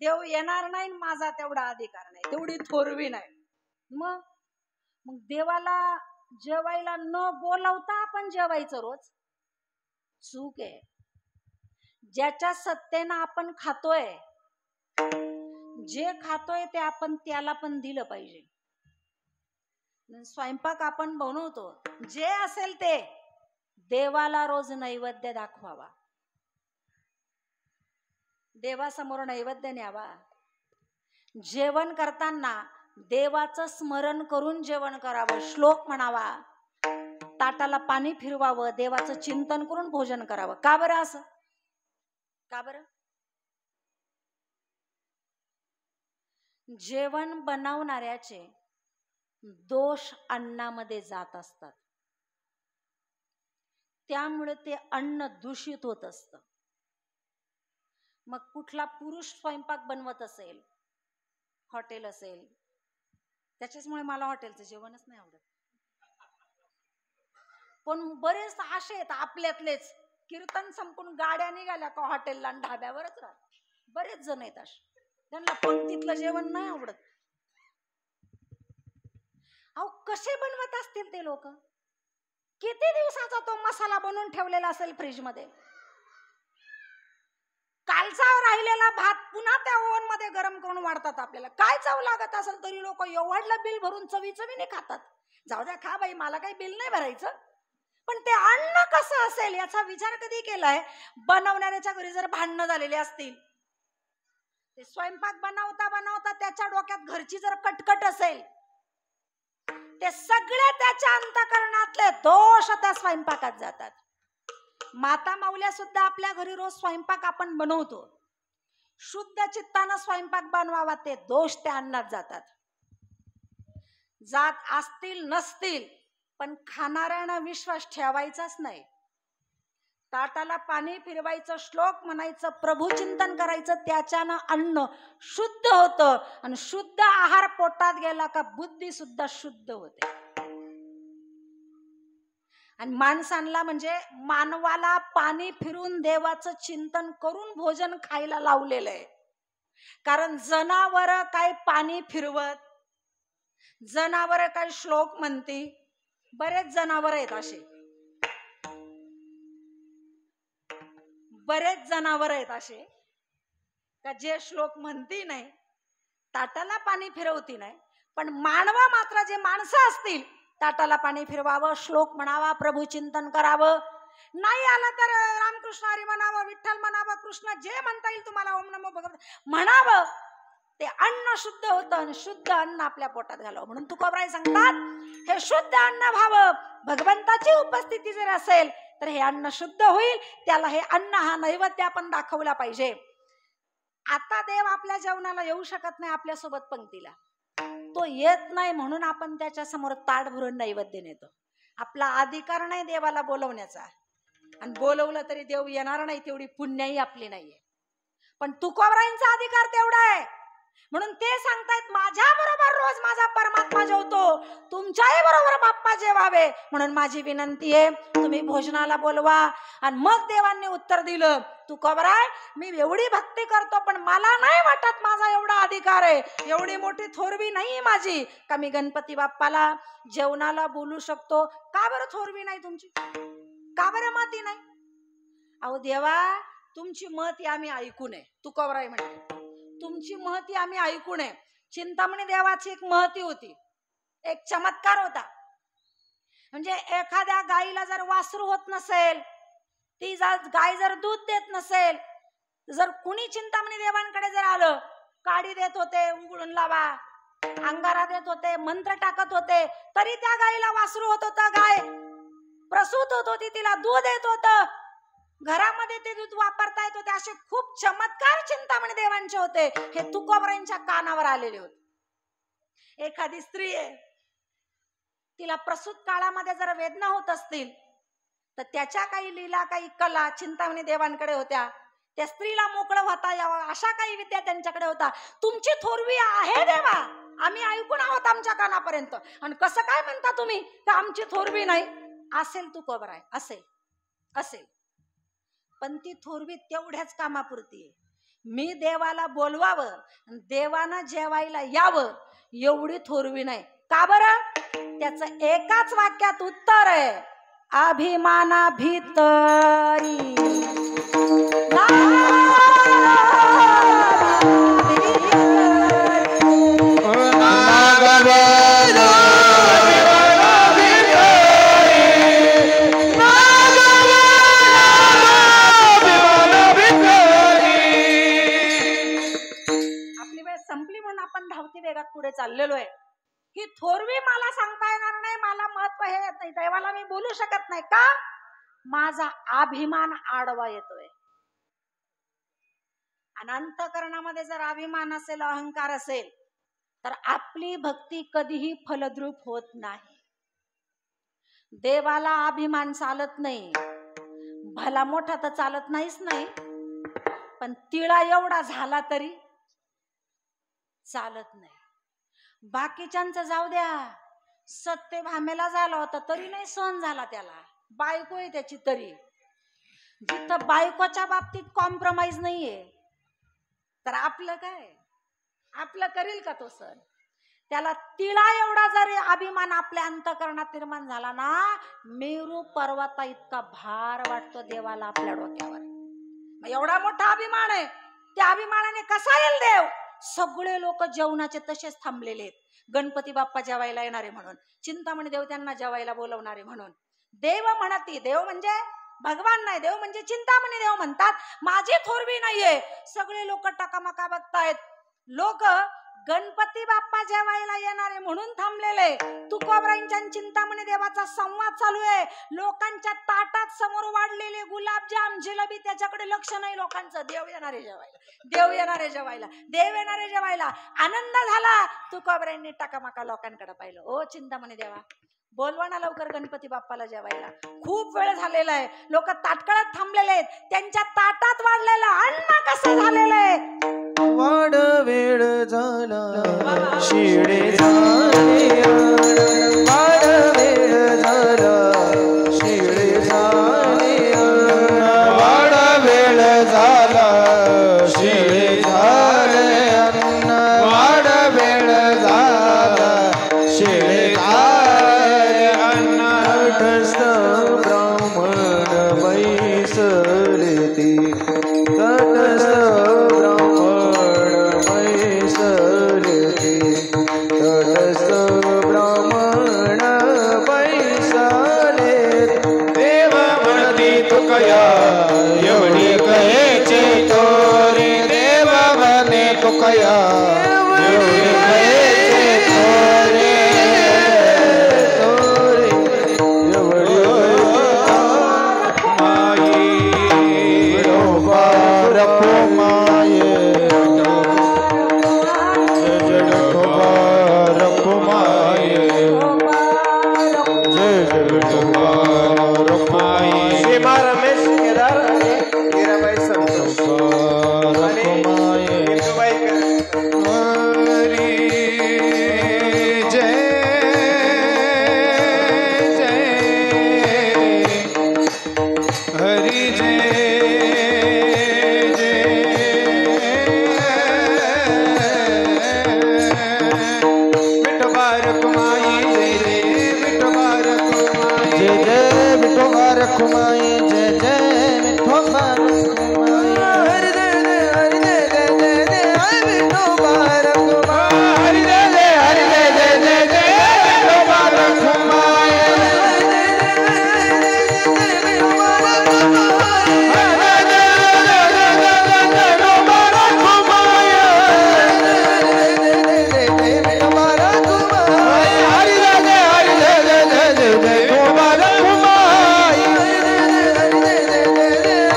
देव येणार नाही, माझा तेवढा अधिकार नाही, तेवढी थोरवी नाही. मग मग देवाला जेवायला न बोलवता आपण जेवायचं रोज, चूक आहे. ज्याच्या सत्तेनं आपण खातोय, जे खातोय ते आपण त्याला पण दिलं पाहिजे. स्वयंपाक आपण बनवतो, जे असेल ते देवाला रोज नैवेद्य दाखवावा, देवासमोर नैवेद्य न्यावा. जेवण करताना देवाचं स्मरण करून जेवण करावं, श्लोक म्हणावा, ताटाला पाणी फिरवावं, देवाचं चिंतन करून भोजन करावं. का बरं असं? का बरं? जेवण बनवणाऱ्याचे दोष अन्नामध्ये जात असतात, त्यामुळे ते अन्न दूषित होत असतं. मग कुठला पुरुष स्वयंपाक बनवत असेल, हॉटेल असेल, त्याच्यामुळे मला हॉटेलचं जेवणच नाही आवडत. पण बरेच असे आहेत आपल्यातलेच, कीर्तन संपून गाड्या निघाल्या का हॉटेलला आणि ढाब्यावरच राहतात. बरेच जण आहेत असे, त्यांना पंक्तीतलं जेवण नाही आवडत. अहो कसे बनवत असतील ते लोक? किती दिवसाचा तो मसाला बनवून ठेवलेला असेल फ्रीज मध्ये, कालचा राहिलेला भात पुन्हा त्या ओव्हन मध्ये गरम करून वाढतात. आपल्याला काय चव लागत असेल तरी लोक एवढलं बिल भरून चवीने खातात. जाऊ द्या, खा बाई, मला काही बिल नाही भरायचं. पण ते अन्न कसं असेल याचा विचार कधी केलाय? बनवणाऱ्याच्या घरी जर भांडणं झालेले असतील, ते स्वयंपाक बनवता बनवता त्याच्या डोक्यात घरची जर कटकट असेल, ते सगळे त्याच्या अंतःकरणातले दोष त्या स्वयंपाकात जातात. माता माऊल्या सुद्धा आपल्या घरी रोज स्वयंपाक आपण बनवतो, शुद्ध चित्तानं स्वयंपाक बनवावा, ते दोष त्या अन्नात जातात. जात असतील नसतील, पण खाणाऱ्यानं विश्वास ठेवायचाच नाही. ताटाला पाणी फिरवायचं, श्लोक म्हणायचं, प्रभू चिंतन करायचं, त्याच्यानं अन्न शुद्ध होतं. आणि शुद्ध आहार पोटात गेला का बुद्धी सुद्धा शुद्ध होते. आणि माणसांना म्हणजे मानवाला पाणी फिरून देवाचं चिंतन करून भोजन खायला लावलेलं आहे. कारण जनावर काय पाणी फिरवत, जनावर काय श्लोक म्हणती, बरेच जनावर आहेत असे, बरेच जनावर आहेत असे का जे श्लोक म्हणती नाही, ताटाला पाणी फिरवती नाही, पण मानव मात्र जे माणसं असतील, ताटाला पाणी फिरवावं, श्लोक म्हणावा, प्रभू चिंतन करावं. नाही आलं तर रामकृष्ण हरी म्हणावं, विठ्ठल म्हणावं, कृष्ण जे म्हणता येईल तुम्हाला, ओम नमो भगवते म्हणावं. ते अन्न शुद्ध होतं आणि शुद्ध अन्न आपल्या पोटात घालावं. म्हणून तुकोबराय सांगतात, हे शुद्ध अन्न व्हावं. भगवंताची उपस्थिती जर असेल तर हे अन्न शुद्ध होईल. त्याला हे अन्न, हा नैवेद्य आपण दाखवला पाहिजे. आता देव आपल्या जेवणाला येऊ शकत नाही, आपल्यासोबत पंक्तीला तो येत नाही, म्हणून आपण त्याच्या समोर ताट भरून नैवेद्य नेतो. आपला अधिकार नाही देवाला बोलवण्याचा, आणि बोलवलं तरी देव येणार नाही, तेवढी पुण्याही आपली नाहीये. पण तुकोबरायांचा अधिकार तेवढा आहे. म्हणून ते सांगतायत, माझ्या बरोबर रोज माझा परमात्मा जेवतो, तुमच्याही बरोबर बाप्पा जेवावे. म्हणून माझी विनंती आहे, तुम्ही भोजनाला बोलवा. आणि मग देवांनी उत्तर दिलं, तुकोबराय मी एवढी भक्ती करतो, पण मला नाही वाटत माझा एवढा अधिकार आहे, एवढी मोठी थोरवी नाही माझी का मी गणपती बाप्पाला जेवणाला बोलू शकतो. का बरं थोरवी नाही तुमची? का बरं माती नाही? अहो देवा, तुमची महती आम्ही ऐकू नये. तुकोबराय म्हणजे तुमची महती आम्ही ऐकू नये. चिंतामणी देवाची एक महती होती, एक चमत्कार होता. म्हणजे एखाद्या गाईला जर वासरू होत नसेल, ती गाय जर दूध देत नसेल, जर कुणी चिंतामणी देवांकडे जर आलं, काडी देत होते, उघडून लावा, अंगारा देत होते, मंत्र टाकत होते, तरी त्या गाईला वासरू होत होतं, गाय प्रसूत होत होती, तिला दूध येत होतं, घरामध्ये ते दूध वापरता येत होते. असे खूप चमत्कार चिंतामणी देवांचे होते. हे तुकोबरायांच्या कानावर आलेले होते. एखादी स्त्री आहे, तिला प्रसूत काळामध्ये जर वेदना होत असतील, तर त्याच्या काही लीला, काही कला चिंतामणी देवांकडे होत्या. त्या स्त्रीला मोकळं होता यावं अशा काही विद्या त्यांच्याकडे होता. तुमची थोरवी आहे देवा, आम्ही ऐकून आहोत आमच्या कानापर्यंत, आणि कसं काय म्हणता तुम्ही तर आमची थोरवी नाही? असेल तुकोबराय, असेल असेल पण ती थोरवी तेवढ्याच कामापुरती आहे. मी देवाला बोलवावं, देवानं जेवायला यावं एवढी थोरवी नाही. का बरं? त्याचं एकाच वाक्यात उत्तर आहे, अभिमाना भीतरी पुढे चाललेलो आहे. ही थोरवी मला सांगता येणार नाही, मला महत्व हे येत नाही, देवाला मी बोलू शकत नाही. का? माझा अभिमान आडवा येतोय. आणि अंतःकरणामध्ये जर अभिमान असेल, अहंकार असेल, तर आपली भक्ती कधीही फलद्रूप होत नाही. देवाला अभिमान चालत नाही. भला मोठा तर चालत नाहीच नाही, पण तिळा एवढा झाला तरी चालत नाही. बाकीच्यांचं जाऊ द्या, सत्यभामेला झाला होता तरी नाही सहन झाला त्याला, बायको आहे त्याची तरी. जिथं बायकोच्या बाबतीत कॉम्प्रोमाइज नाहीये, तर आपलं काय? आपलं करील का तो सण? त्याला तिळा एवढा जर अभिमान आपल्या अंतःकरणात निर्माण झाला ना, मेरू पर्वता इतका भार वाटतो देवाला आपल्या डोक्यावर. एवढा मोठा अभिमान आहे. त्या अभिमानाने कसा येईल देव? सगळे लोक जेवणाचे तसेच थांबलेले आहेत. गणपती बाप्पा जेवायला येणारे म्हणून, चिंतामणी देव त्यांना जेवायला बोलवणारे म्हणून. देव म्हणती, देव म्हणजे भगवान नाही, देव म्हणजे चिंतामणी देव म्हणतात. माझी थोरवी नाहीये. सगळे लोक टकामका बघतायत. लोक गणपती बाप्पा जेवायला येणारे म्हणून थांबलेले. तुकोबरांच्या चिंतामणी देवाचा संवाद चालू आहे. लोकांच्या ताटात समोर वाढलेले गुलाबजाम, जिलेबी, त्याच्याकडे लक्ष नाही लोकांचं. देव येणारे जेवायला, देव येणारे जेवायला, देव येणारे जेवायला. आनंद झाला. तुकोबरांनी टकामका लोकांकडे पाहिलं. ओ चिंतामणी देवा, बोलवा ना लवकर गणपती बाप्पाला जेवायला, खूप वेळ झालेला आहे. लोक ताटकळत थांबलेले आहेत. त्यांच्या ताटात वाढलेलं अन्न कसं झालेलं आहे? वाड वेळ झाला शिळे झाले, वाड वेळ झाला शिळे झाले, वाड वेळ झाला शिळे झाले अन्न, वाड वेळ झाला शिळे झाले अन्न. तटस्थ ब्राह्मण बैसले ती, तटस्थ तटस्थ ब्राह्मण बैसले. देव म्हणती तुकया एवढी कहेचे तोरे, देव म्हणे तुकया एवढी कहेचे तोरे, तोरे एवढी माई विठोबा रखुमाये, जय विठोबा रखुमाये, जय जय विठोबा रखुमाये. सीमा रमेश केदार आणि मीराबाई संतोष आणि इंदुबाई हरी जय जय, हरी जय जय. विठोबा रखुमाई जय जय, विठोबा रखुमाई जय जय विठोबा रखुमाई, जय जय विठोबा रखुमाई. हरि जय जय, हरि जय जय जय जय, हरि विठोबा रखुमाई. हरी जय जय, हरी जय जय जय जय, विठोबा रखुमाई.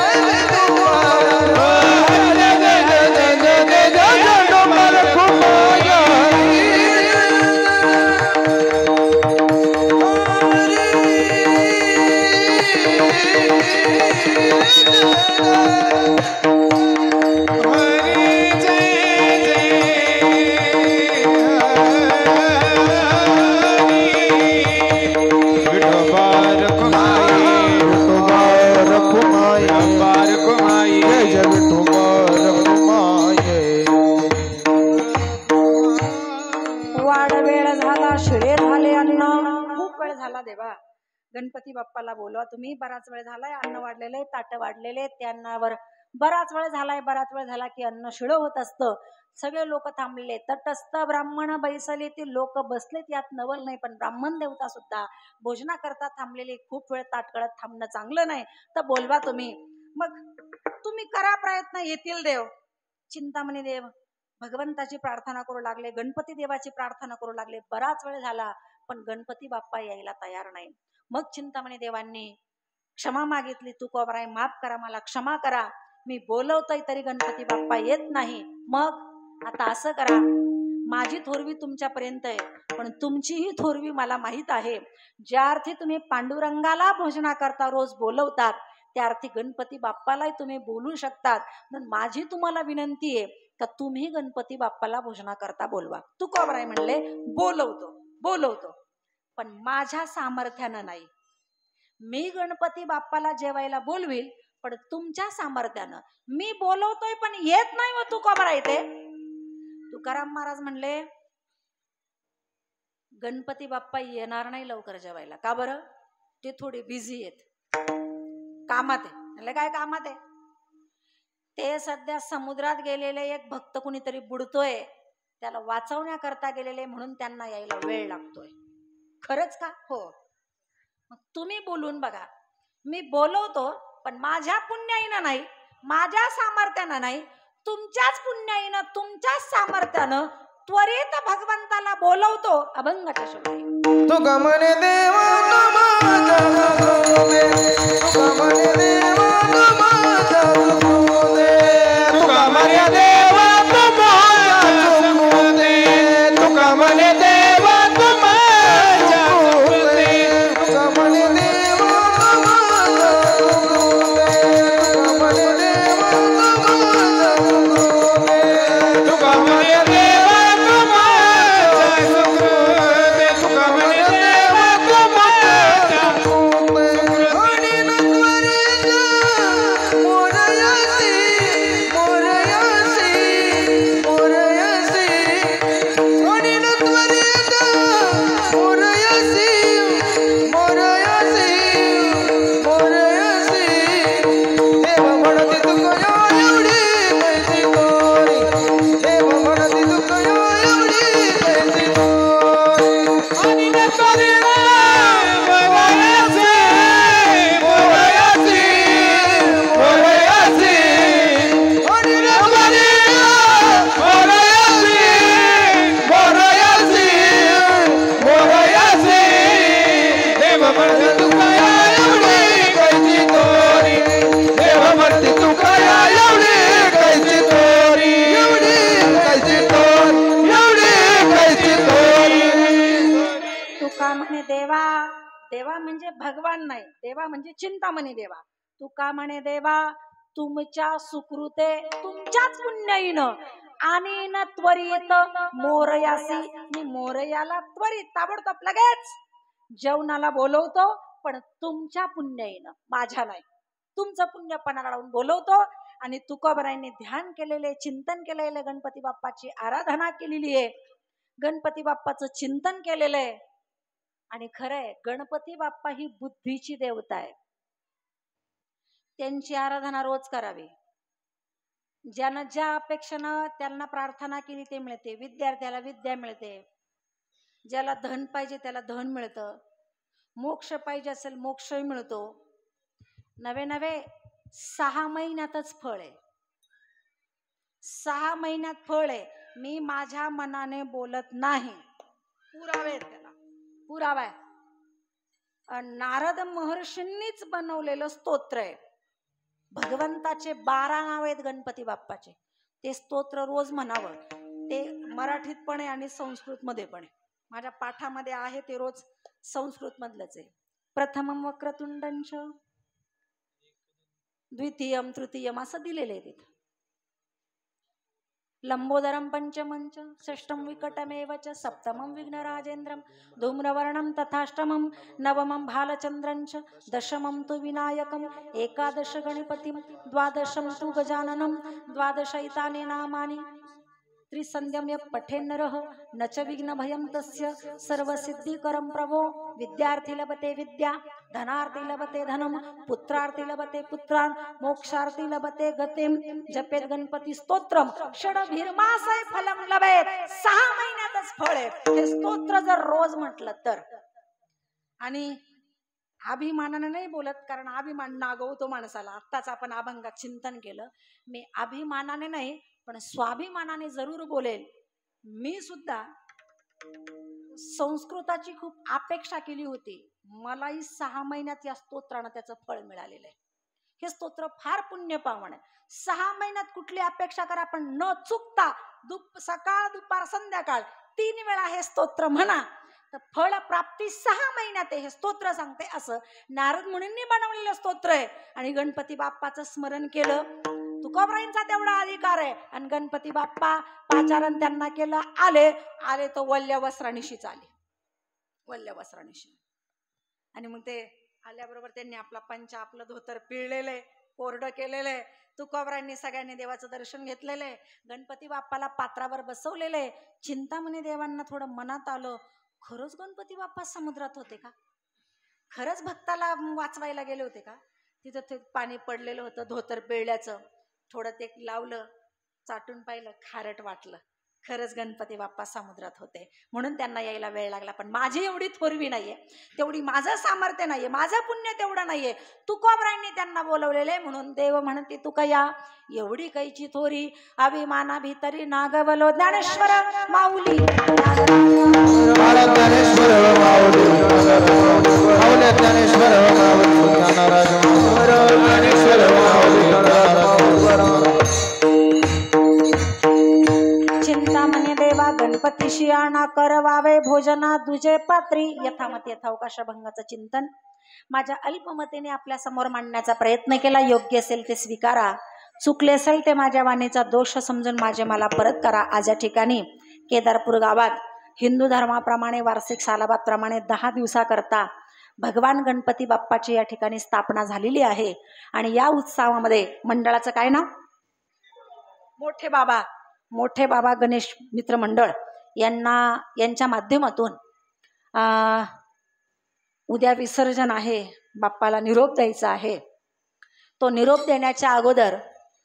हरि झाला शिळे झाले अन्न. खूप वेळ झाला देवा, गणपती बाप्पाला बोलवा तुम्ही. बराच वेळ झालाय, अन्न वाढलेले, ताट वाढलेले, त्या अन्नावर बराच वेळ झालाय. बराच वेळ झाला की अन्न शिळं होत असतं. सगळे लोक थांबले, तटस्थ ब्राह्मण बैसले, ती लोक बसलेत, यात नवल नाही. पण ब्राह्मण देवता सुद्धा भोजना करता थांबलेली. खूप वेळ ताटकळत थांबणं चांगलं नाही, तर बोलवा तुम्ही. मग तुम्ही करा प्रयत्न, येतील देव. चिंतामणी देव भगवंताची प्रार्थना करू लागले, गणपती देवाची प्रार्थना करू लागले. बराच वेळ झाला पण गणपती बाप्पा यायला तयार नाही. मग चिंतामणी देवांनी क्षमा मागितली, तुकोबराय माफ करा, मला क्षमा करा, मी बोलवतोय तरी गणपती बाप्पा येत नाही. मग आता असं करा, माझी थोरवी तुमच्यापर्यंत आहे, पण तुमचीही थोरवी मला माहीत आहे. ज्या अर्थी तुम्ही पांडुरंगाला भोजना करता रोज बोलवतात, त्या अर्थी गणपती बाप्पालाही तुम्ही बोलू शकतात. पण माझी तुम्हाला विनंती आहे का तुम्ही गणपती बाप्पाला भोजना करता बोलवा. तुकोबराय म्हणले बोलवतो बोलवतो, पण माझ्या सामर्थ्यानं नाही. मी गणपती बाप्पाला जेवायला बोलवील, पण तुमच्या सामर्थ्यानं. मी बोलवतोय पण येत नाही व तुकोबराय ते. तुकाराम महाराज म्हणले गणपती बाप्पा येणार नाही लवकर जेवायला. का बरं? ते थोडे बिझी आहेत, कामात आहे. म्हणले काय कामात आहे? ते सध्या समुद्रात गेलेले एक भक्त कुणीतरी बुडतोय, त्याला वाचवण्याकरता गेलेले, म्हणून त्यांना यायला वेळ लागतोय. खरंच का? हो. मग तुम्ही बोलून बघा. मी बोलवतो पण माझ्या पुण्याईनं नाही, माझ्या सामर्थ्यानं नाही, तुमच्याच पुण्याईनं तुमच्याच सामर्थ्यानं त्वरित भगवंताला बोलवतो अभंगाच्या शेवटी. तुका म्हणे देवा तू माझा गुरु दे, तुका म्हणे देवा तू माझा गुरु दे, तुका म्हणे देवा तू माझा गुरु दे, तुका म्हणे देवा तू माझा गुरु दे, तुका म्हणे देवा तू माझा गुरु दे, तुका म्हणे देवा तू माझा गुरु दे, तुका म्हणे देवा तू माझा गुरु दे, तुका म्हणे देवा तू माझा गुरु दे. आणि नंदवरीचा मोरयासी, मोरयासी, मोरयासी, आणि नंदवरीचा मोरयासी, मोरयासी, मोरयासी. देव म्हणती तुका एवढी कैसी तोरी, देव म्हणती तुका एवढी कैसी तोरी. आणि नंतरीला बोलायचे, बोलायचे, बोलायचे. आणि नंतरीला बोलायचे, बोलायचे, बोलायचे. देव म्हणते तुका एवढी कैसी तोरी, देव म्हणते तुका एवढी कैसी तोरी, एवढी कैसी तोरी, एवढी कैसी तोरी. तुका म्हणे देवा, देवा म्हणजे भगवान नाही, देवा म्हणजे चिंतामणी देवा. तुका म्हणे देवा तुमच्या सुकृते, तुमच्याच पुण्याईनं आणि न त्वरित मोरयासी, मी मोरयाला त्वरित ताबडतोब लगेच जेवणाला बोलवतो, पण तुमच्या पुण्याईनं, माझ्या नाही. तुमचं पुण्यपणा लावून बोलवतो. आणि तुकोबरायांनी ध्यान केलेले, चिंतन केलेले, गणपती बाप्पाची आराधना केलेली आहे, गणपती बाप्पाचं चिंतन केलेलं आहे. आणि खरंय गणपती बाप्पा ही बुद्धीची देवता आहे, त्यांची आराधना रोज करावी. ज्यानं ज्या अपेक्षेनं त्यांना प्रार्थना केली ते मिळते. विद्यार्थ्याला विद्या मिळते, ज्याला धन पाहिजे त्याला धन मिळतं, मोक्ष पाहिजे असेल मोक्षही मिळतो. नवे नवे 6 महिन्यातच फळ आहे, 6 महिन्यात फळ आहे. मी माझ्या मनाने बोलत नाही, पुरावे आहेत त्याला, पुरावा आहे. नारद महर्षींनीच बनवलेलं स्तोत्र आहे. भगवंताचे 12 नाव आहेत गणपती बाप्पाचे. ते स्तोत्र रोज म्हणावं. ते मराठीत पण आहे आणि संस्कृत मध्ये पण आहे. माझ्या पाठामध्ये आहे ते रोज संस्कृत मधलंच आहे. प्रथमं वक्रतुंडंच, द्वितीयं तृतीयं असं दिलेलं आहे तिथं. लंबोदरं पंचमंच, षष्ठं विकटमेव च, सप्तमं विघ्नराजेन्द्रं, धूम्रवर्णं तथाष्टमं, नवमं भालचन्द्रं च, दशमं तु विनायकं, एकादश गणपतिं, द्वादशं तु गजाननं, द्वादशैतानि नामानि. त्रिसंध्यम्य पठेन नरः न च विघ्न भयं तस्य सर्वसिद्धिकरं प्रभो विद्यार्थी लभते विद्या धनार्थी लभते धनम पुत्रार्थी लभते पुत्रान मोक्षार्थी लभते गतिम जपेत गणपती स्तोत्रम षडभिर्मासय फलम लभेत 6 महिन्यातच फळ आहे हे स्तोत्र जर रोज म्हटलं तर. आणि अभिमानाने नाही बोलत कारण अभिमान नागवतो माणसाला. आत्ताच आपण अभंगात चिंतन केलं. मी अभिमानाने नाही पण स्वाभिमानाने जरूर बोलेल. मी सुद्धा संस्कृताची खूप अपेक्षा केली होती. मलाही 6 महिन्यात या स्तोत्रानं त्याचं फळ मिळालेलं आहे. हे स्तोत्र फार पुण्यपावन आहे. 6 महिन्यात कुठली अपेक्षा करा पण न चुकता सकाळ दुपार संध्याकाळ 3 वेळा हे स्तोत्र म्हणा तर फळ प्राप्ती 6 महिन्यात हे स्तोत्र सांगते. असं नारद मुनींनी बनवलेलं स्तोत्र आहे. आणि गणपती बाप्पाचं स्मरण केलं तुकोबराईंचा तेवढा अधिकार आहे. आणि गणपती बाप्पा पाचारण त्यांना केलं. आले तो वल्ल्या वस्त्रानिशीच आले. वल्ल्या वस्त्रानिशी. आणि मग ते आल्याबरोबर त्यांनी आपला पंचा आपलं धोतर पिळलेलं आहे कोरडं केलेलं आहे. तुकोबरायांनी सगळ्यांनी देवाचं दर्शन घेतलेलं आहे. गणपती बाप्पाला पात्रावर बसवलेलं आहे. चिंतामणी देवांना थोडं मनात आलं खरंच गणपती बाप्पा समुद्रात होते का? खरंच भक्ताला वाचवायला गेले होते का? तिथं ते पाणी पडलेलं होतं धोतर पिळल्याचं. थोडं ते लावलं चाटून पाहिलं खारट वाटलं. खरंच गणपती बाप्पा समुद्रात होते म्हणून त्यांना यायला वेळ लागला. पण माझी एवढी थोरवी नाहीये तेवढी माझं सामर्थ्य नाहीये माझं पुण्य तेवढं नाहीये. तुकोबरायांनी त्यांना बोलवलेले म्हणून देव म्हणते तुका या एवढी कैची थोरी अभिमाना भीतरी नागवलो ज्ञानेश्वर माऊली चिंतामणी देवा गणपतीशी आणा करवावे भोजना दुजे पात्री. यथामत यथावकाश भंगाचं चिंतन माझ्या अल्पमतेने आपल्या समोर मांडण्याचा प्रयत्न केला. योग्य असेल ते स्वीकारा चुकले असेल ते माझ्या वाणीचा दोष समजून मला परत करा. आज या ठिकाणी केदारपूर गावात हिंदू धर्माप्रमाणे वार्षिक सालाबाद प्रमाणे 10 दिवसाकरता भगवान गणपती बाप्पाची या ठिकाणी स्थापना झालेली आहे. आणि या उत्सवामध्ये मंडळाचं काय नाव मोठे बाबा गणेश मित्र मंडळ यांच्या माध्यमातून उद्या विसर्जन आहे. बाप्पाला निरोप द्यायचा आहे. तो निरोप देण्याच्या अगोदर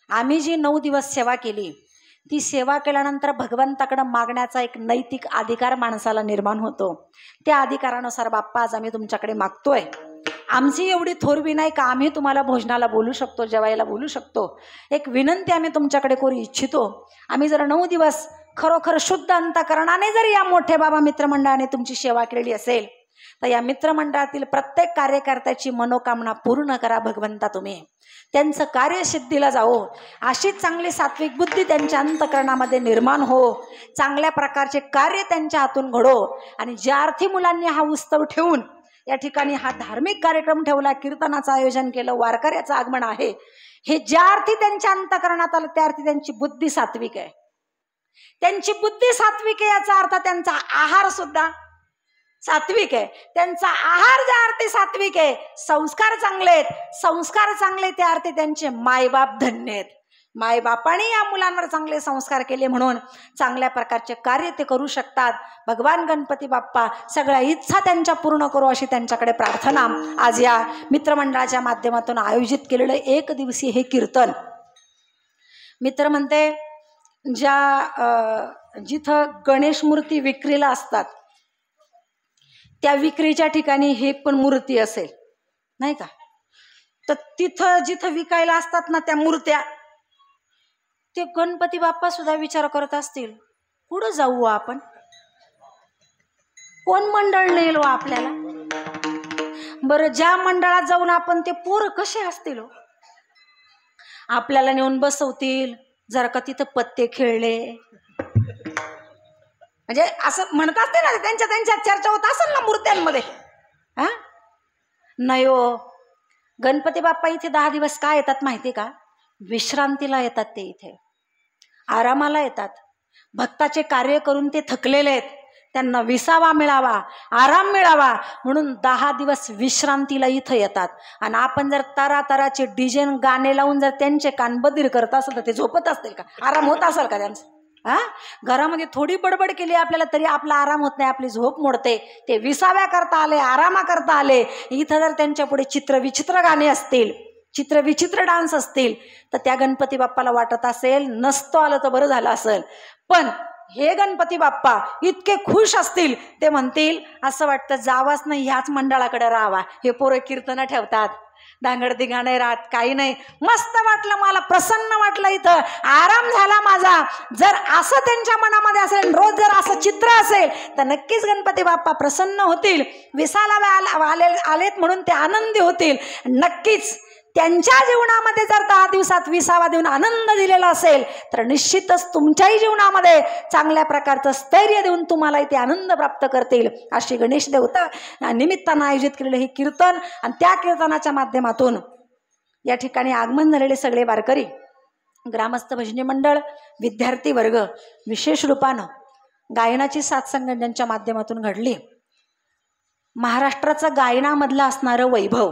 आम्ही जी 9 दिवस सेवा केली ती सेवा केल्यानंतर भगवंताकडे मागण्याचा एक नैतिक अधिकार माणसाला निर्माण होतो. त्या अधिकारानुसार बाप्पा आज आम्ही तुमच्याकडे मागतोय. आमची एवढी थोरवी नाही का आम्ही तुम्हाला भोजनाला बोलू शकतो जेवायला बोलू शकतो. एक विनंती आम्ही तुमच्याकडे करू इच्छितो. आम्ही जर 9 दिवस खरोखर शुद्ध अंतःकरणाने जर या मोठे बाबा मित्रमंडळाने तुमची सेवा केलेली असेल तर या मित्रमंडळातील प्रत्येक कार्यकर्त्याची मनोकामना पूर्ण करा भगवंता तुम्ही. त्यांचं कार्य सिद्धीला जाओ. अशीच चांगली सात्विक बुद्धी त्यांच्या अंतःकरणामध्ये निर्माण हो. चांगल्या प्रकारचे कार्य त्यांच्या हातून घडो. आणि ज्या अर्थी मुलांनी हा उत्सव ठेवून या ठिकाणी हा धार्मिक कार्यक्रम ठेवला कीर्तनाचं आयोजन केलं वारकऱ्याचं आगमन आहे हे ज्या अर्थी त्यांच्या अंतःकरणात आलं त्या अर्थी त्यांची बुद्धी सात्विक आहे. त्यांची बुद्धी सात्विक आहे याचा अर्थ त्यांचा आहार सुद्धा सात्विक आहे. त्यांचा आहार ज्या अर्थी सात्विक आहे संस्कार चांगले आहेत. संस्कार चांगले त्या अर्थी त्यांचे मायबाप धन्य आहेत. मायबापाने या मुलांवर चांगले संस्कार केले म्हणून चांगल्या प्रकारचे कार्य ते करू शकतात. भगवान गणपती बाप्पा सगळ्या इच्छा त्यांच्या पूर्ण करू अशी त्यांच्याकडे प्रार्थना. आज या मित्रमंडळाच्या माध्यमातून आयोजित केलेलं 1 दिवसीय हे कीर्तन मित्र म्हणते जिथं गणेश मूर्ती विक्रीला असतात त्या विक्रीच्या ठिकाणी हे पण मूर्ती असेल नाही का. तर तिथं जिथं विकायला असतात ना त्या मूर्त्या ते गणपती बाप्पा सुद्धा विचार करत असतील कुठं जाऊ आपण कोण मंडळ नेलो आपल्याला. बरं ज्या मंडळात जाऊन आपण ते पोरं कसे असतील आपल्याला नेऊन बसवतील जर का तिथं पत्ते खेळले म्हणजे असं म्हणत असते ना त्यांच्या चर्चा होत असेल ना मूर्त्यांमध्ये. हा नाही हो गणपती बाप्पा इथे 10 दिवस का येतात माहिती का? विश्रांतीला येतात. ते इथे आरामाला येतात. भक्ताचे कार्य करून ते थकलेले आहेत. त्यांना विसावा मिळावा आराम मिळावा म्हणून 10 दिवस विश्रांतीला इथं येतात. आणि आपण जर तरातराचे डिजेन गाणे लावून जर त्यांचे कान बधीर करत असेल तर ते झोपत असतील का? आराम होत असेल का त्यांचं? घरामध्ये थोडी बडबड केली आपल्याला तरी आपला आराम होत नाही, आपली झोप मोडते. ते विसाव्या करता आले, आरामा करता आले. इथं जर त्यांच्या पुढे चित्रविचित्र गाणे असतील, चित्रविचित्र डान्स असतील, तर त्या गणपती बाप्पाला वाटत असेल नसतो आलं तर बरं झालं असेल. पण हे गणपती बाप्पा इतके खुश असतील, ते म्हणतील असं वाटतं जावाच नाही, ह्याच मंडळाकडे राहावा. हे पोरं कीर्तन ठेवतात, दांगडती गाणे राहत, काही नाही. मस्त वाटलं, मला प्रसन्न वाटलं, इथं आराम झाला माझा. जर असं त्यांच्या मनामध्ये असेल, रोज जर असं चित्र असेल, तर नक्कीच गणपती बाप्पा प्रसन्न होतील. विसाला आलेत म्हणून ते आनंदी होतील. नक्कीच त्यांच्या जीवनामध्ये जर 10 दिवसात विसावा देऊन आनंद दिलेला असेल, तर निश्चितच तुमच्याही जीवनामध्ये चांगल्या प्रकारचं स्थैर्य देऊन तुम्हाला इथे आनंद प्राप्त करतील. अशी गणेश देवता निमित्तानं आयोजित केलेलं हे कीर्तन, आणि त्या कीर्तनाच्या माध्यमातून या ठिकाणी आगमन झालेले सगळे वारकरी, ग्रामस्थ भजनी मंडळ, विद्यार्थी वर्ग, विशेष रूपानं गायनाची साथसंगत ज्यांच्या माध्यमातून घडली. महाराष्ट्राचं गायनामधलं असणारं वैभव,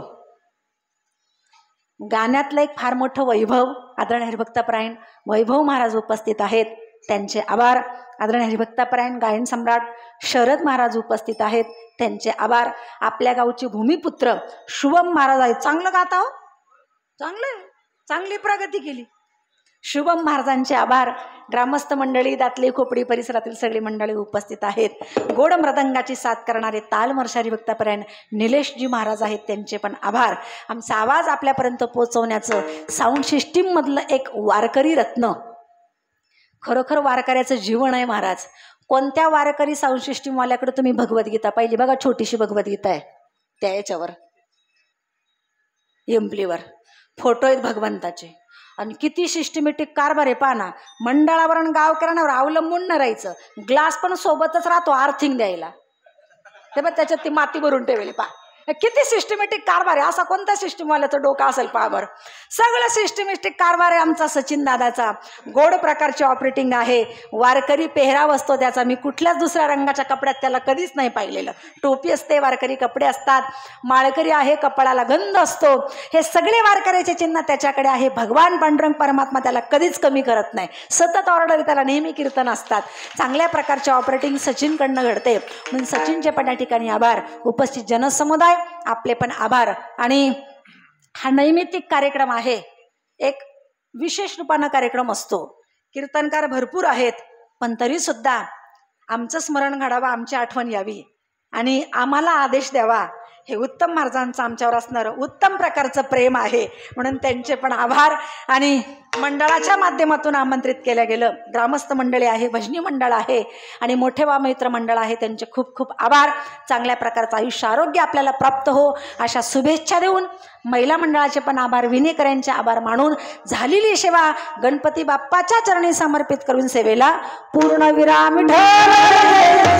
गाण्यातलं एक फार मोठं वैभव, आदरणीय हरिभक्तपरायण वैभव महाराज उपस्थित आहेत, त्यांचे आभार. आदरणीय हरिभक्तपरायण गायन सम्राट शरद महाराज उपस्थित आहेत, त्यांचे आभार. आपल्या गावचे भूमिपुत्र शुभम महाराज आहेत, चांगलं गाता हो, चांगली प्रगती केली. शुभम महाराजांचे आभार. ग्रामस्थ मंडळी, दातली खोपडी परिसरातील सगळी मंडळी उपस्थित आहेत. गोड मृदंगाची साथ करणारे तालमर्षी हरिभक्तपरायण निलेशजी महाराज आहेत, त्यांचे पण आभार. आमचा आवाज आपल्यापर्यंत पोहोचवण्याचं साऊंड सिस्टीम मधलं एक वारकरी रत्न, खरोखर वारकऱ्याचं जीवन आहे महाराज. कोणत्या वारकरी साऊंड सिस्टीमवाल्याकडे तुम्ही भगवद्गीता पाहिली बघा, छोटीशी भगवद्गीता आहे, त्या याच्यावर एम्प्लीवर फोटो आहेत भगवंताचे, आणि किती सिस्टमॅटिक कारभार आहे पाना. मंडळावर आणि गावकऱ्यांवर अवलंबून न राहायचं, ग्लास पण सोबतच राहतो आर्थिंग द्यायला, ते बघ त्याच्यात ती माती भरून ठेवली पा. किती सिस्टमॅटिक कारभार आहे, असा कोणत्या सिस्टीमवाल्याचं डोकं असेल पहा बरं. सगळं सिस्टमॅटिक कारभार आहे आमचा सचिन दादाचा. गोड प्रकारची ऑपरेटिंग आहे. वारकरी पेहराव असतो त्याचा, मी कुठल्याच दुसऱ्या रंगाच्या कपड्यात त्याला कधीच नाही पाहिलेलं. टोपी असते, वारकरी कपडे असतात, माळकरी आहे, कपाळाला गंध असतो. हे सगळे वारकऱ्याचे चिन्ह त्याच्याकडे आहे. भगवान पांडुरंग परमात्मा त्याला कधीच कमी करत नाही, सतत ऑर्डर त्याला नेहमी कीर्तन असतात. चांगल्या प्रकारचे ऑपरेटिंग सचिनकडनं घडते, म्हणून सचिनचे पण या ठिकाणी आभार. उपस्थित जनसमुदाय आपले पण आभार. आणि हा नैमित्तिक कार्यक्रम आहे, एक विशेष रूपानं कार्यक्रम असतो. कीर्तनकार भरपूर आहेत, पण तरी सुद्धा आमचं स्मरण घडावं, आमची आठवण यावी आणि आम्हाला आदेश द्यावा, हे उत्तम महाराजांचं आमच्यावर असणारं उत्तम प्रकारचं प्रेम आहे. म्हणून त्यांचे पण आभार. आणि मंडळाच्या माध्यमातून आमंत्रित केलं गेलं, ग्रामस्थ मंडळी आहे, भजनी मंडळ आहे आणि मोठे वा मित्र मंडळ आहे, त्यांचे खूप खूप आभार. चांगल्या प्रकारचं आयुष्य आरोग्य आपल्याला प्राप्त हो अशा शुभेच्छा देऊन महिला मंडळाचे पण आभार, विनेकरांचे आभार मानून झालेली सेवा गणपती बाप्पाच्या चरणी समर्पित करून सेवेला पूर्ण विराम ठेवा.